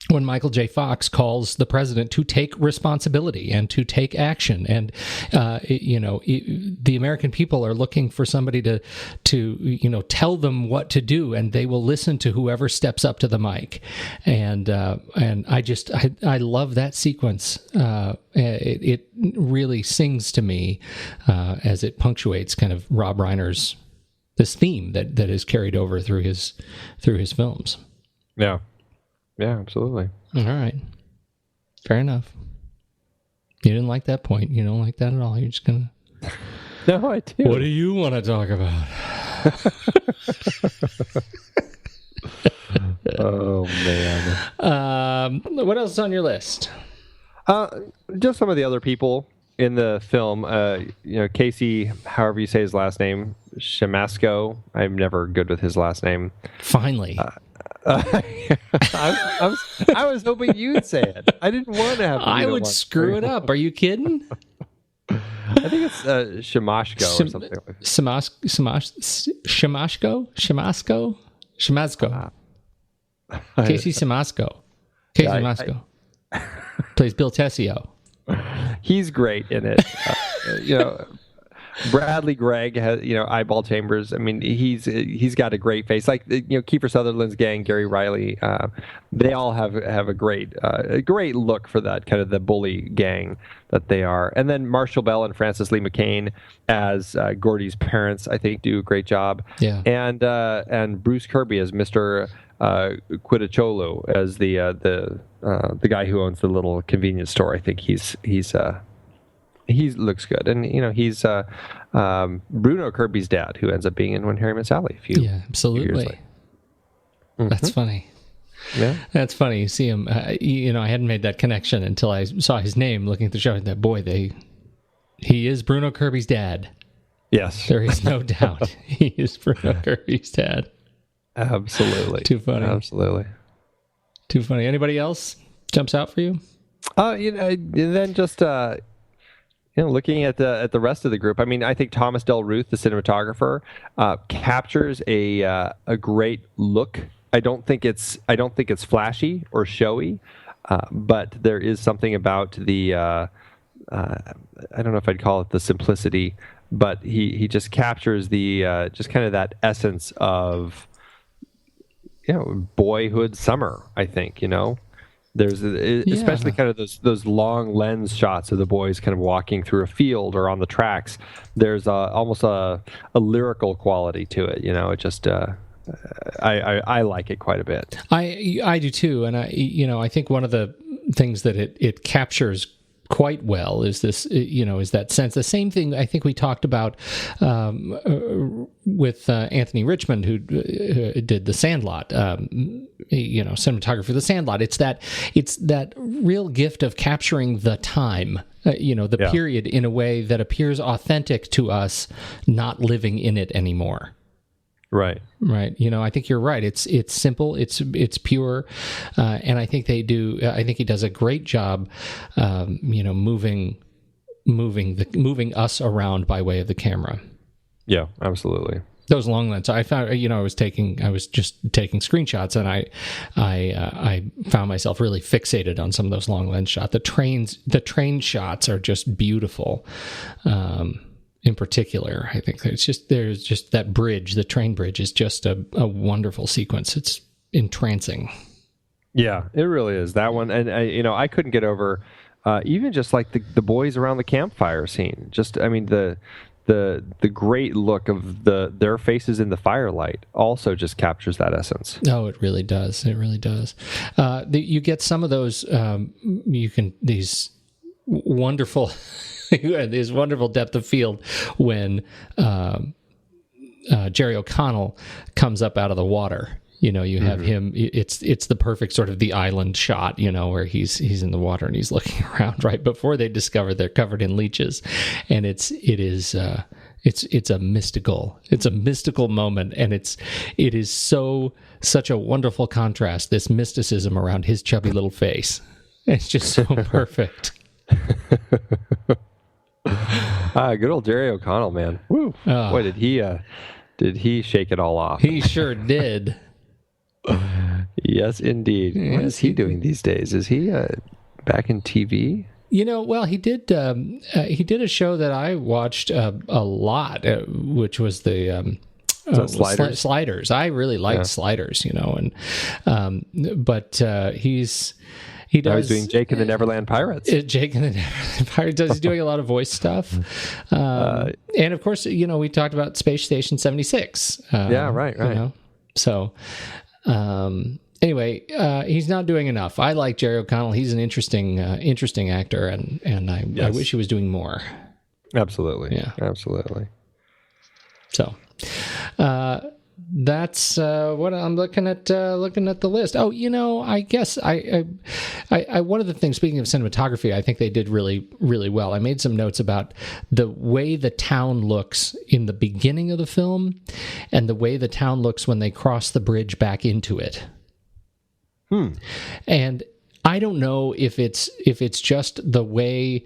when Michael J. Fox calls the president to take responsibility and to take action. And, the American people are looking for somebody to tell them what to do, and they will listen to whoever steps up to the mic. And I love that sequence. It really sings to me as it punctuates kind of Rob Reiner's, this theme that is carried over through his films. Yeah. Yeah, absolutely. All right. Fair enough. You didn't like that point. You don't like that at all. You're just going to... No, I do. What do you want to talk about? Oh man. What else is on your list? Just some of the other people in the film. Casey, however you say his last name, Siemaszko. I'm never good with his last name. Finally. I was hoping you'd say it. I didn't want to have. I would screw it up. Are you kidding? I think it's Siemaszko or something like that. Siemaszko. Casey Siemaszko. Casey Siemaszko. Plays Bill Tessio. He's great in it. Bradley Gregg has, eyeball chambers. I mean, he's got a great face. Like, Kiefer Sutherland's gang, Gary Riley, they all have a great look for that kind of the bully gang that they are. And then Marshall Bell and Francis Lee McCain as Gordy's parents, I think, do a great job. Yeah. And Bruce Kirby as Mr. Quidacholu as the guy who owns the little convenience store. I think he looks good, and he's Bruno Kirby's dad, who ends up being in When Harry Met Sally. Absolutely. That's funny. Yeah, that's funny. You see him. I hadn't made that connection until I saw his name looking at the show. That boy, he is Bruno Kirby's dad. Yes, there is no doubt. He is Bruno Kirby's dad. Absolutely. Too funny. Absolutely. Too funny. Anybody else jumps out for you? And then just. Looking at the rest of the group, I mean, I think Thomas Del Ruth, the cinematographer, captures a great look. I don't think it's flashy or showy, but there is something about the I don't know if I'd call it the simplicity, but he just captures the just kind of that essence of boyhood summer. I think There's especially kind of those long lens shots of the boys kind of walking through a field or on the tracks. There's almost a lyrical quality to it. It just I like it quite a bit. I do too, and I think one of the things that it captures quite well is this, is that sense. The same thing I think we talked about with Anthony Richmond, who did The Sandlot, cinematography for The Sandlot. It's that real gift of capturing the time, the period in a way that appears authentic to us, not living in it anymore. Right. I think you're right. It's simple. It's pure, and I think they do. I think he does a great job, moving us around by way of the camera. Yeah, absolutely. Those long lens. I found, I was just taking screenshots, and I found myself really fixated on some of those long lens shots. The train shots are just beautiful. In particular, I think there's just that bridge. The train bridge is just a wonderful sequence. It's entrancing. Yeah, it really is, that one. And I couldn't get over even just like the boys around the campfire scene. Just, I mean, the great look of their faces in the firelight also just captures that essence. Oh, it really does. It really does. You get some of those. These wonderful. This wonderful depth of field when Jerry O'Connell comes up out of the water. You have him. It's the perfect sort of the island shot. Where he's in the water and he's looking around right before they discover they're covered in leeches, and it's a mystical moment, and it is such a wonderful contrast. This mysticism around his chubby little face. It's just so perfect. Good old Jerry O'Connell, man. Woo. Boy, did he shake it all off. He sure did. Yes, indeed. Yes, what is he doing these days? Is he back in TV? Well, he did a show that I watched a lot, which was the Sliders. Sliders. I really liked Sliders, but he does. I was doing Jake and the Neverland Pirates. Jake and the Neverland Pirates. He's doing a lot of voice stuff. And of course, we talked about Space Station 76. Right. So, anyway, he's not doing enough. I like Jerry O'Connell. He's an interesting actor, and I wish he was doing more. Absolutely. Yeah. Absolutely. So, that's what I'm looking at. Looking at the list. Oh, I guess I one of the things. Speaking of cinematography, I think they did really, really well. I made some notes about the way the town looks in the beginning of the film, and the way the town looks when they cross the bridge back into it. And I don't know if it's just the way.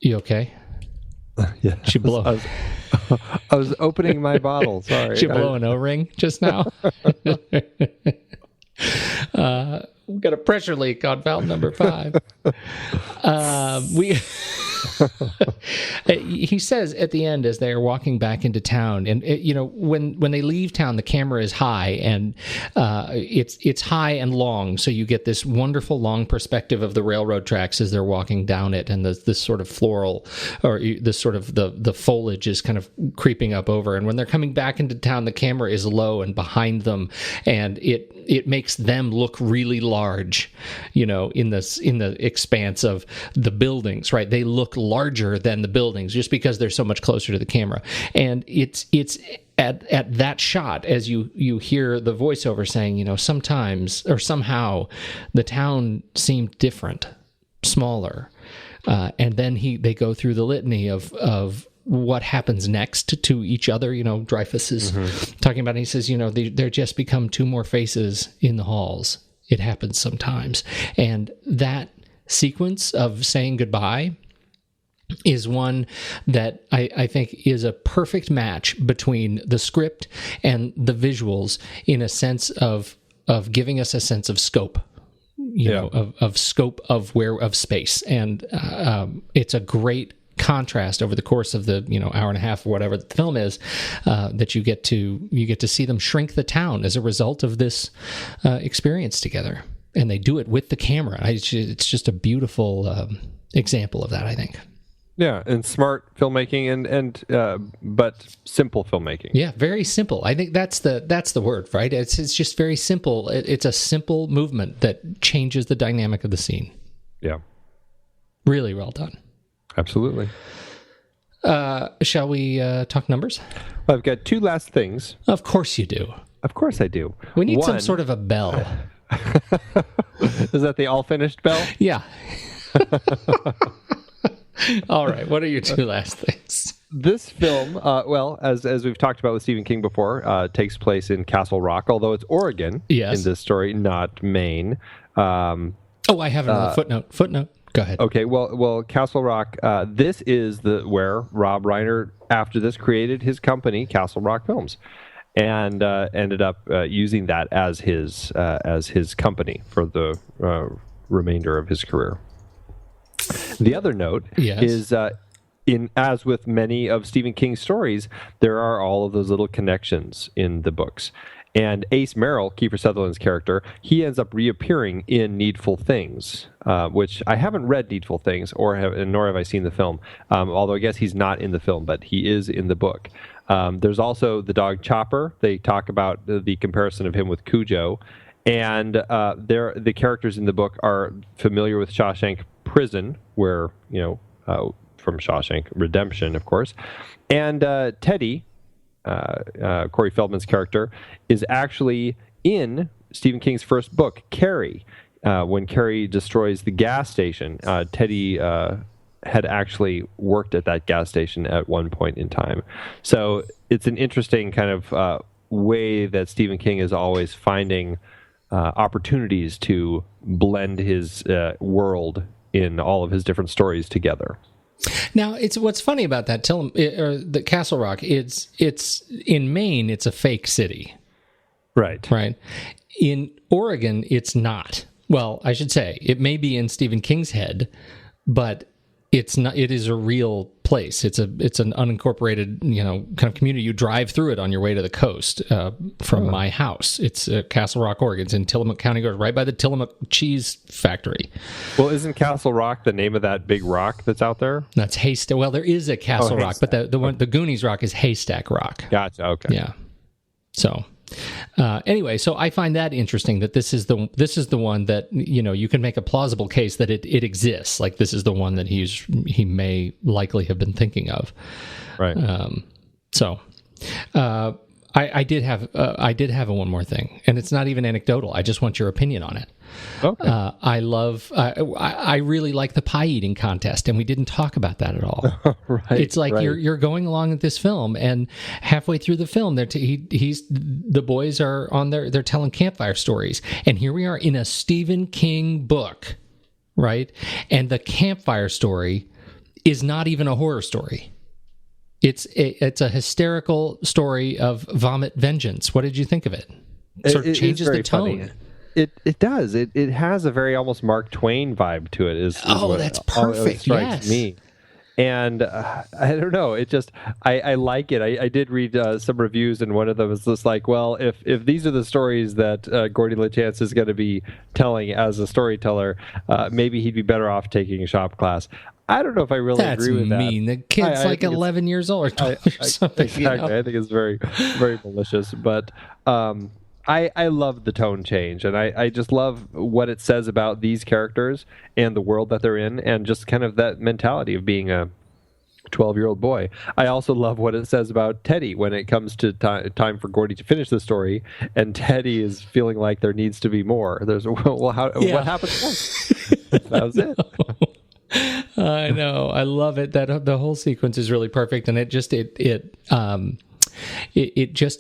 You okay? Yeah. She blow. I was opening my bottle. Sorry. Did you blow an O-ring just now? We've got a pressure leak on valve number 5. He says at the end, as they're walking back into town, and when they leave town, the camera is high, and it's high and long, so you get this wonderful long perspective of the railroad tracks as they're walking down it, and this sort of floral, or this sort of the foliage is kind of creeping up over, and when they're coming back into town, the camera is low and behind them, and it makes them look really large, in the expanse of the buildings, right? They look larger than the buildings just because they're so much closer to the camera. And it's at that shot, as you hear the voiceover saying, sometimes or somehow the town seemed different, smaller. And then they go through the litany of what happens next to each other. Dreyfuss is talking about it. He says, they're just become 2 more faces in the halls. It happens sometimes. And that sequence of saying goodbye is one that I think is a perfect match between the script and the visuals, in a sense of giving us a sense of scope. Of scope of space. And it's a great contrast over the course of the hour and a half or whatever the film is, that you get to see them shrink the town as a result of this experience together, and they do it with the camera. It's just a beautiful example of that, I think. Yeah, and smart filmmaking and but simple filmmaking. Yeah, very simple. I think that's the word, right? It's just very simple. It's a simple movement that changes the dynamic of the scene. Yeah. Really well done. Absolutely. Shall we talk numbers? I've got 2 last things. Of course you do. Of course I do. We need some sort of a bell. Is that the all finished bell? Yeah. All right. What are your 2 last things? This film, as we've talked about with Stephen King before, takes place in Castle Rock, although it's Oregon in this story, not Maine. I have another footnote. Footnote. Go ahead. Okay. Well, Castle Rock. This is where Rob Reiner, after this, created his company, Castle Rock Films, and ended up using that as his company for the remainder of his career. The other note is, as with many of Stephen King's stories, there are all of those little connections in the books. And Ace Merrill, Kiefer Sutherland's character, he ends up reappearing in Needful Things, which I haven't read Needful Things, nor have I seen the film. Although I guess he's not in the film, but he is in the book. There's also the dog Chopper. They talk about the comparison of him with Cujo. And the characters in the book are familiar with Shawshank Prison, where, from Shawshank Redemption, of course. And Teddy, Corey Feldman's character, is actually in Stephen King's first book, Carrie. When Carrie destroys the gas station, Teddy had actually worked at that gas station at one point in time. So it's an interesting kind of way that Stephen King is always finding opportunities to blend his world in all of his different stories together. Now, it's what's funny about that the Castle Rock. It's in Maine. It's a fake city, right? In Oregon, it's not. Well, I should say it may be in Stephen King's head, but it's not. It is a real place. It's an unincorporated, kind of community. You drive through it on your way to the coast from my house. It's Castle Rock, Oregon. It's in Tillamook County, right by the Tillamook cheese factory. Well, isn't Castle Rock the name of that big rock that's out there? That's Haystack. Well, there is a Castle Rock, but the Goonies Rock is Haystack Rock. Gotcha. Okay. Yeah. So. Anyway, so I find that interesting that this is the one that you can make a plausible case that it exists. Like this is the one that he may likely have been thinking of. Right. So I did have one more thing, and it's not even anecdotal. I just want your opinion on it. Okay. I really like the pie eating contest, and we didn't talk about that at all. Right. It's like you're going along with this film, and halfway through the film, the boys are on they're telling campfire stories, and here we are in a Stephen King book, right? And the campfire story is not even a horror story. It's a hysterical story of vomit vengeance. What did you think of it? It sort of changes the tone. Funny. It does. It has a very almost Mark Twain vibe to it. That's perfect. Strikes me. And I don't know. It just I like it. I did read some reviews, and one of them was just like, well, if these are the stories that Gordy LaChance is going to be telling as a storyteller, maybe he'd be better off taking a shop class. I don't know if I really agree with that. That's mean. The kid's like 11 years old or something. Exactly. You know? I think it's very, very malicious. But I love the tone change, and I just love what it says about these characters and the world that they're in, and just kind of that mentality of being a 12-year-old boy. I also love what it says about Teddy when it comes to time for Gordy to finish the story, and Teddy is feeling like there needs to be more. What happens next? That was it. I know. I love it. That the whole sequence is really perfect, and it just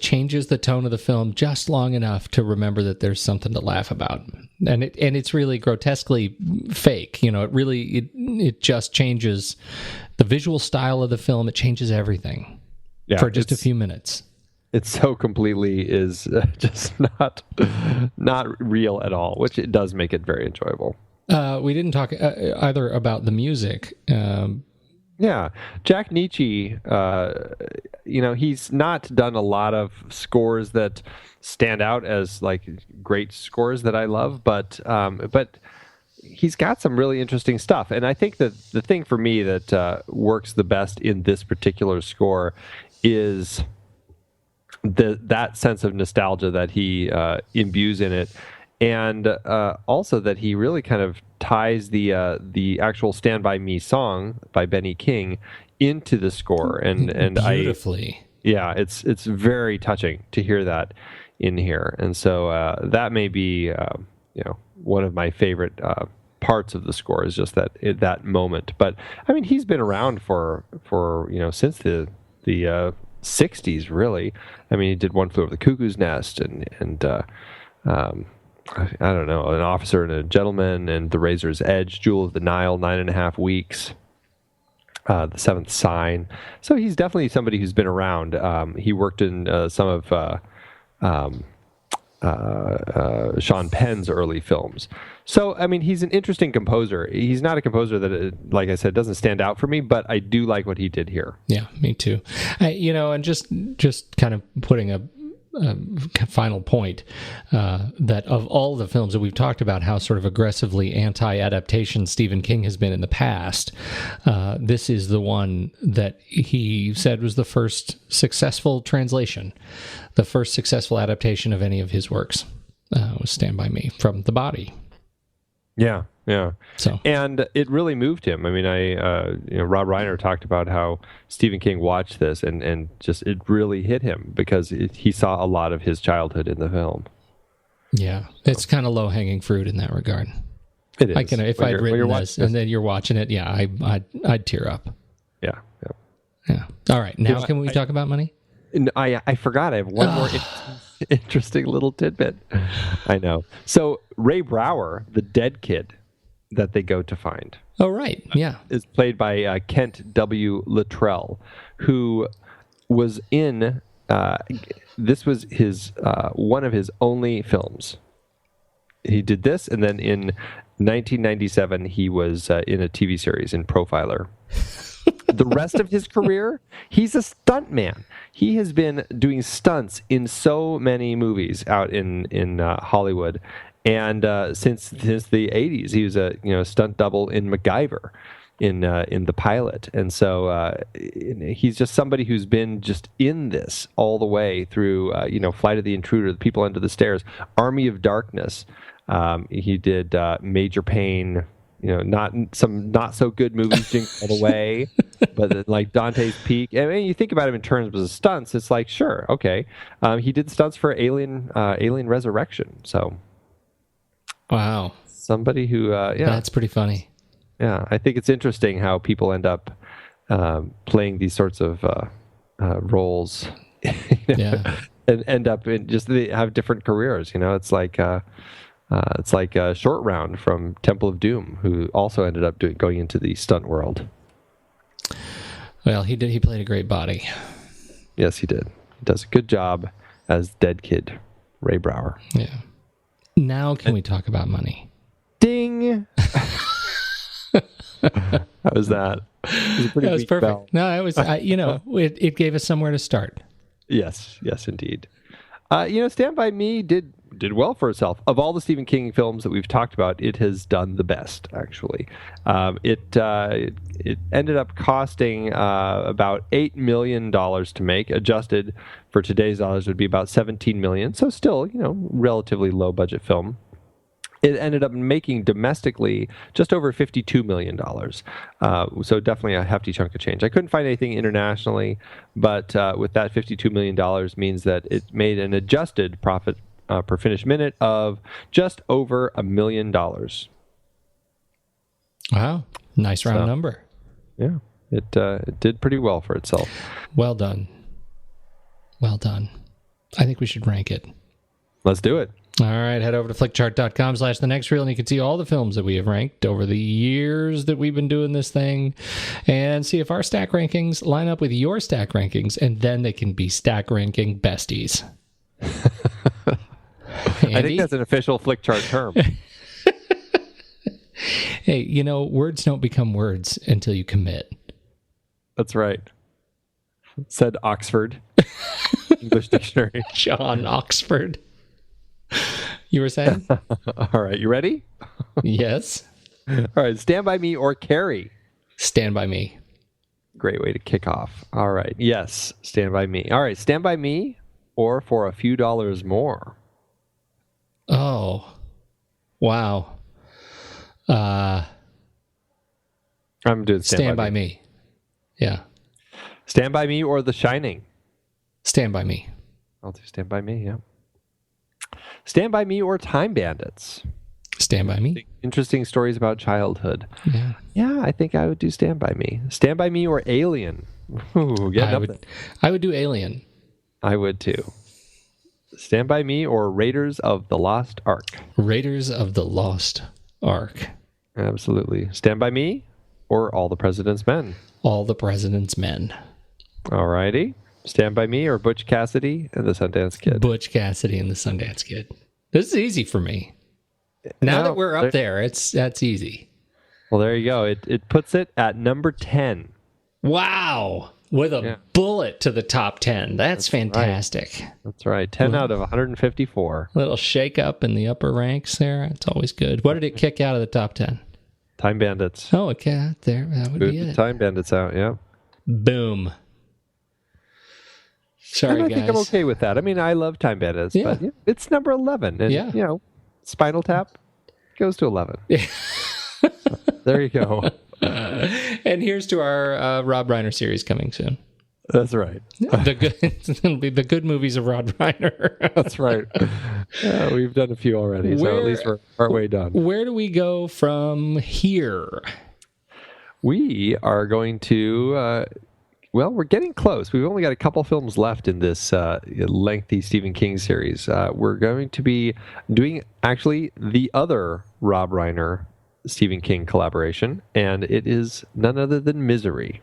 changes the tone of the film just long enough to remember that there's something to laugh about, and it's really grotesquely fake. You know, it just changes the visual style of the film. It changes everything for just a few minutes. It so completely is just not real at all, which it does make it very enjoyable. We didn't talk either about the music. Yeah, Jack Nietzsche, he's not done a lot of scores that stand out as like great scores that I love, but he's got some really interesting stuff. And I think that the thing for me that works the best in this particular score is that sense of nostalgia that he imbues in it. And also that he really kind of ties the actual "Stand By Me" song by Benny King into the score, and beautifully. It's very touching to hear that in here, and so that may be one of my favorite parts of the score is just that moment. But I mean, he's been around for since the 60s, really. I mean, he did One Flew Over the Cuckoo's Nest and I don't know, An Officer and a Gentleman, and The Razor's Edge, Jewel of the Nile, 9.5 Weeks, The Seventh Sign. So he's definitely somebody who's been around. He worked in some of Sean Penn's early films. So, I mean, he's an interesting composer. He's not a composer that, like I said, doesn't stand out for me, but I do like what he did here. Yeah, me too. And just kind of putting a final point, that of all the films that we've talked about, how sort of aggressively anti-adaptation Stephen King has been in the past, this is the one that he said was the first successful translation, the first successful adaptation of any of his works, was Stand By Me from The Body. Yeah. So, and it really moved him. I mean, Rob Reiner talked about how Stephen King watched this and just it really hit him because he saw a lot of his childhood in the film. Yeah, it's kind of low hanging fruit in that regard. It is. If I'd written this and then you're watching it, I'd tear up. Yeah. All right, now can we talk about money? I forgot. I have one more interesting little tidbit. I know. So Ray Brower, the dead kid that they go to find. Oh, right. Yeah. Is played by Kent W. Luttrell, who was in, this was his one of his only films. He did this, and then in 1997, he was in a TV series in Profiler. The rest of his career, he's a stuntman. He has been doing stunts in so many movies out in Hollywood, and since the 80s, he was a stunt double in MacGyver, in the pilot, and so he's just somebody who's been just in this all the way through. Flight of the Intruder, The People Under the Stairs, Army of Darkness. He did Major Payne. not so good movies, Jingle All the Way, but like Dante's Peak. I mean, you think about him in terms of stunts. It's like, sure, okay, he did stunts for Alien Resurrection. So, wow, somebody who, that's pretty funny. Yeah, I think it's interesting how people end up playing these sorts of roles, and end up in they have different careers. It's like. It's like Short Round from Temple of Doom, who also ended up going into the stunt world. Well, he did. He played a great body. Yes, he did. He does a good job as Dead Kid Ray Brower. Yeah. Now can we talk about money? Ding! How was that? It was a pretty that was weak perfect. bell. No, it was. It gave us somewhere to start. Yes, indeed. Stand By Me did well for itself. Of all the Stephen King films that we've talked about, it has done the best, actually. It ended up costing about $8 million to make. Adjusted for today's dollars would be about $17 million. So still, relatively low budget film. It ended up making domestically just over $52 million. So definitely a hefty chunk of change. I couldn't find anything internationally, but with that $52 million means that it made an adjusted profit per finished minute of just over $1 million. Wow. Nice round number. Yeah. It did pretty well for itself. Well done. Well done. I think we should rank it. Let's do it. All right, head over to flickchart.com/thenextreel, and you can see all the films that we have ranked over the years that we've been doing this thing, and see if our stack rankings line up with your stack rankings, and then they can be stack ranking besties. I think that's an official Flickchart term. Hey, words don't become words until you commit. That's right. Said Oxford. English Dictionary. John Oxford. You were saying? All right, you ready? Yes. All right, Stand By Me or Carrie? Stand By Me. Great way to kick off. All right, yes, Stand By Me. All right, Stand By Me or For a Few Dollars More? Oh, wow. I'm doing Stand By Me. Yeah. Stand By Me or The Shining? Stand By Me. I'll do Stand By Me, yeah. Stand By Me or Time Bandits? Stand By Me. Interesting stories about childhood. Yeah. Yeah, I think I would do Stand By Me. Stand By Me or Alien? Ooh, I would do Alien. I would too. Stand By Me or Raiders of the Lost Ark? Raiders of the Lost Ark. Absolutely. Stand By Me or All the President's Men? All the President's Men. All righty. Stand By Me or Butch Cassidy and the Sundance Kid? Butch Cassidy and the Sundance Kid. This is easy for me. Now that we're up there, that's easy. Well, there you go. It puts it at number 10. Wow. With a bullet to the top 10. That's fantastic. Right. That's right. 10 out of 154. A little shake up in the upper ranks there. It's always good. What did it kick out of the top 10? Time Bandits. Oh, okay. There. That would be it. Time Bandits out, yeah. Boom. Sorry, I guys. think I'm okay with that. I mean, I love Time Bandits, but it's number 11. And, Spinal Tap goes to 11. Yeah. So, there you go. And here's to our Rob Reiner series coming soon. That's right. It'll be the good movies of Rob Reiner. That's right. We've done a few already, so at least we're partway done. Where do we go from here? We are going to... we're getting close. We've only got a couple films left in this lengthy Stephen King series. We're going to be doing, actually, the other Rob Reiner Stephen King collaboration, and it is none other than Misery.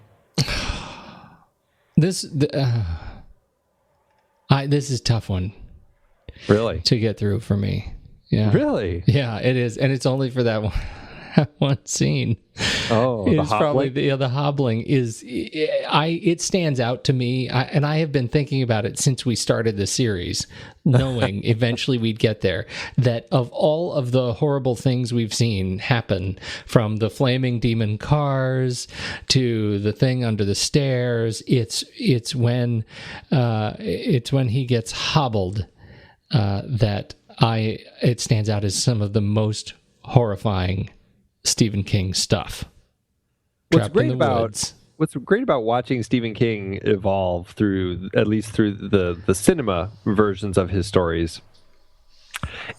This is a tough one. Really? To get through for me. Yeah. Really? Yeah, it is. And it's only for that one scene. Oh, it's probably the hobbling is. It stands out to me, and I have been thinking about it since we started the series, knowing eventually we'd get there. That of all of the horrible things we've seen happen, from the flaming demon cars to the thing under the stairs, it's when he gets hobbled that it stands out as some of the most horrifying Stephen King stuff. What's great about watching Stephen King evolve through the cinema versions of his stories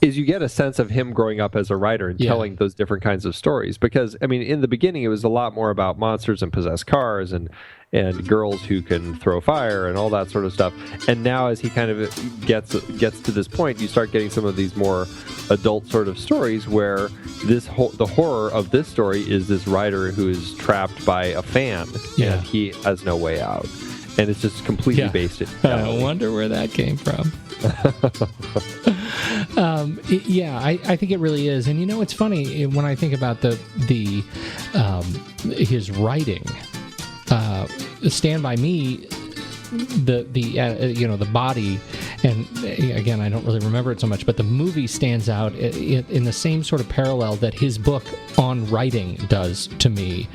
is you get a sense of him growing up as a writer and telling those different kinds of stories. Because, I mean, in the beginning, it was a lot more about monsters and possessed cars and girls who can throw fire and all that sort of stuff. And now as he kind of gets to this point, you start getting some of these more adult sort of stories where the horror of this story is this writer who is trapped by a fan and he has no way out. And it's just completely based in reality. I wonder where that came from. I think it really is. And it's funny when I think about his writing. Stand By Me, the body, and again, I don't really remember it so much, but the movie stands out in the same sort of parallel that his book on writing does to me,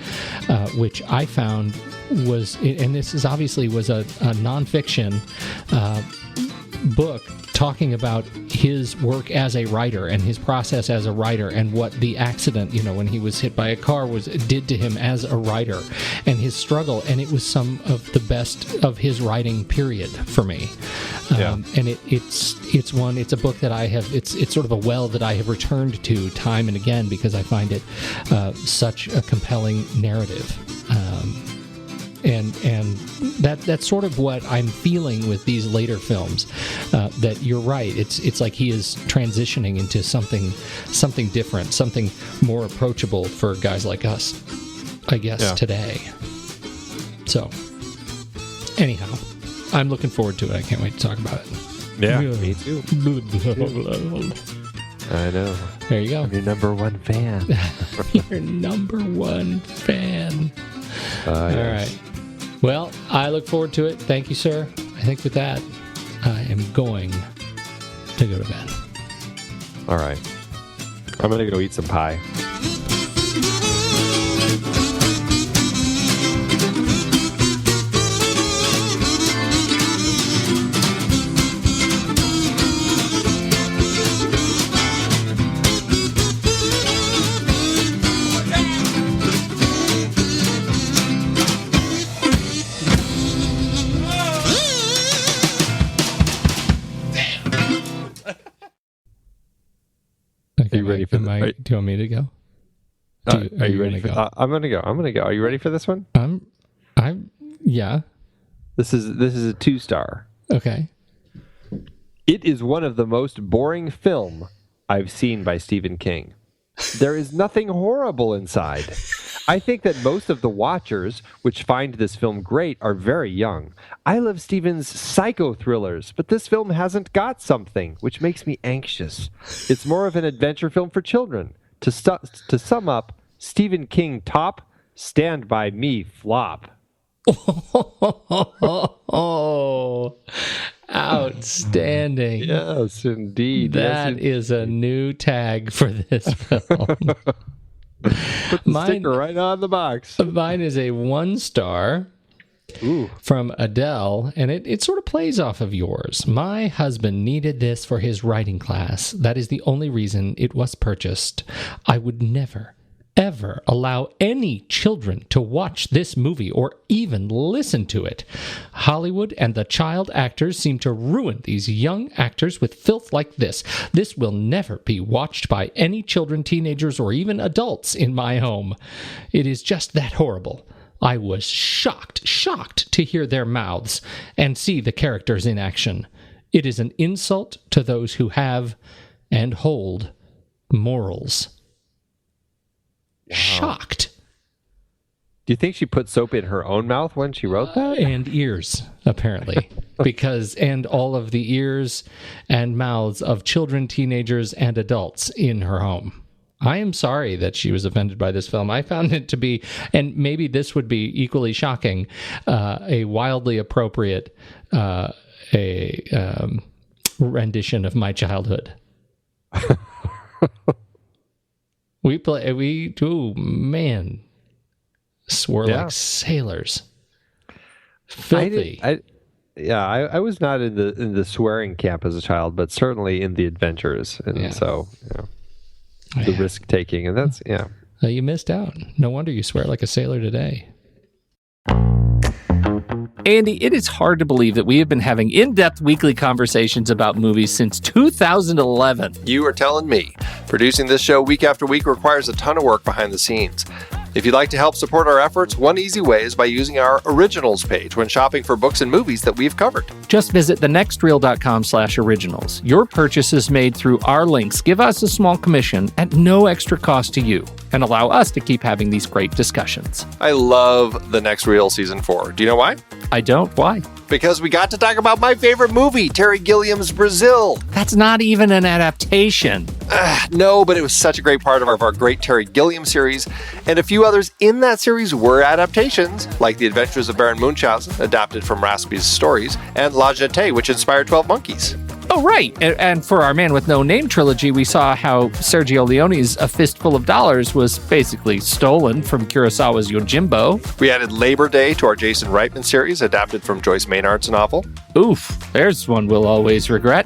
which I found was, and this is obviously was a nonfiction book talking about his work as a writer and his process as a writer and what the accident, when he was hit by a car, did to him as a writer and his struggle. And it was some of the best of his writing period for me. And it's a book that I have, it's sort of a well that I have returned to time and again because I find it such a compelling narrative. And that's sort of what I'm feeling with these later films. That you're right. It's like he is transitioning into something different, something more approachable for guys like us, I guess, today. So, anyhow, I'm looking forward to it. I can't wait to talk about it. Yeah, me too. I know. There you go. I'm your number one fan. Your number one fan. All right. Well, I look forward to it. Thank you, sir. I think with that, I am going to go to bed. All right. I'm going to go eat some pie. Are you ready for do you want me to go? Are you ready for I'm going to go. Are you ready for this one? Yeah. This is a 2-star. Okay. It is one of the most boring film I've seen by Stephen King. There is nothing horrible inside. I think that most of the watchers, which find this film great, are very young. I love Stephen's psycho thrillers, but this film hasn't got something, which makes me anxious. It's more of an adventure film for children. To sum up, Stephen King top, Stand By Me flop. Oh, outstanding. Yes, indeed. That is a new tag for this film. Put the sticker right on the box. Mine is a 1-star. Ooh. From Adele, and it sort of plays off of yours. My husband needed this for his writing class. That is the only reason it was purchased. I would never, ever allow any children to watch this movie or even listen to it. Hollywood and the child actors seem to ruin these young actors with filth like this. This will never be watched by any children, teenagers, or even adults in my home. It is just that horrible. I was shocked to hear their mouths and see the characters in action. It is an insult to those who have and hold morals. Wow. Shocked. Do you think she put soap in her own mouth when she wrote that? And ears, apparently. And all of the ears and mouths of children, teenagers, and adults in her home. I am sorry that she was offended by this film. I found it to be, and maybe this would be equally shocking, a wildly appropriate rendition of my childhood. Swore like sailors. Filthy. I was not in the swearing camp as a child, but certainly in the adventures, and so the risk taking, and that's You missed out. No wonder you swear like a sailor today. Andy, it is hard to believe that we have been having in-depth weekly conversations about movies since 2011. You are telling me. Producing this show week after week requires a ton of work behind the scenes. If you'd like to help support our efforts, one easy way is by using our Originals page when shopping for books and movies that we've covered. Just visit thenextreel.com/originals. Your purchases made through our links give us a small commission at no extra cost to you and allow us to keep having these great discussions. I love The Next Reel Season 4. Do you know why? I don't. Why? Because we got to talk about my favorite movie, Terry Gilliam's Brazil. That's not even an adaptation. No, but it was such a great part of our great Terry Gilliam series, and a few others in that series were adaptations, like The Adventures of Baron Munchausen, adapted from Raspi's stories, and La Jetée, which inspired 12 Monkeys. Oh, right. And for our Man with No Name trilogy, we saw how Sergio Leone's A Fistful of Dollars was basically stolen from Kurosawa's Yojimbo. We added Labor Day to our Jason Reitman series, adapted from Joyce Maynard's novel. Oof, there's one we'll always regret.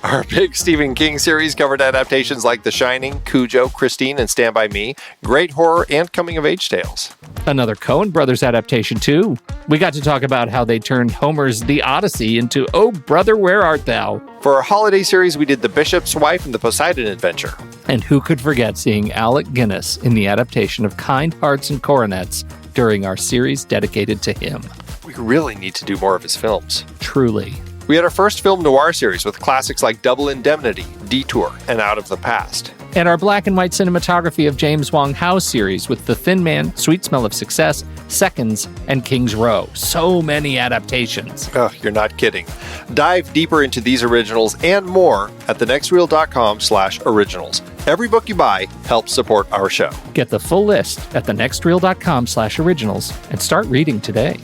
Our big Stephen King series covered adaptations like The Shining, Cujo, Christine, and Stand By Me, great horror and coming-of-age tales. Another Coen Brothers adaptation, too. We got to talk about how they turned Homer's The Odyssey into Oh, Brother, Where Art Thou? For our holiday series, we did The Bishop's Wife and The Poseidon Adventure. And who could forget seeing Alec Guinness in the adaptation of Kind Hearts and Coronets during our series dedicated to him. We really need to do more of his films. Truly. We had our first film noir series with classics like Double Indemnity, Detour, and Out of the Past. And our black and white cinematography of James Wong Howe series with The Thin Man, Sweet Smell of Success, Seconds, and King's Row. So many adaptations. Oh, you're not kidding. Dive deeper into these originals and more at thenextreel.com/originals. Every book you buy helps support our show. Get the full list at thenextreel.com/originals and start reading today.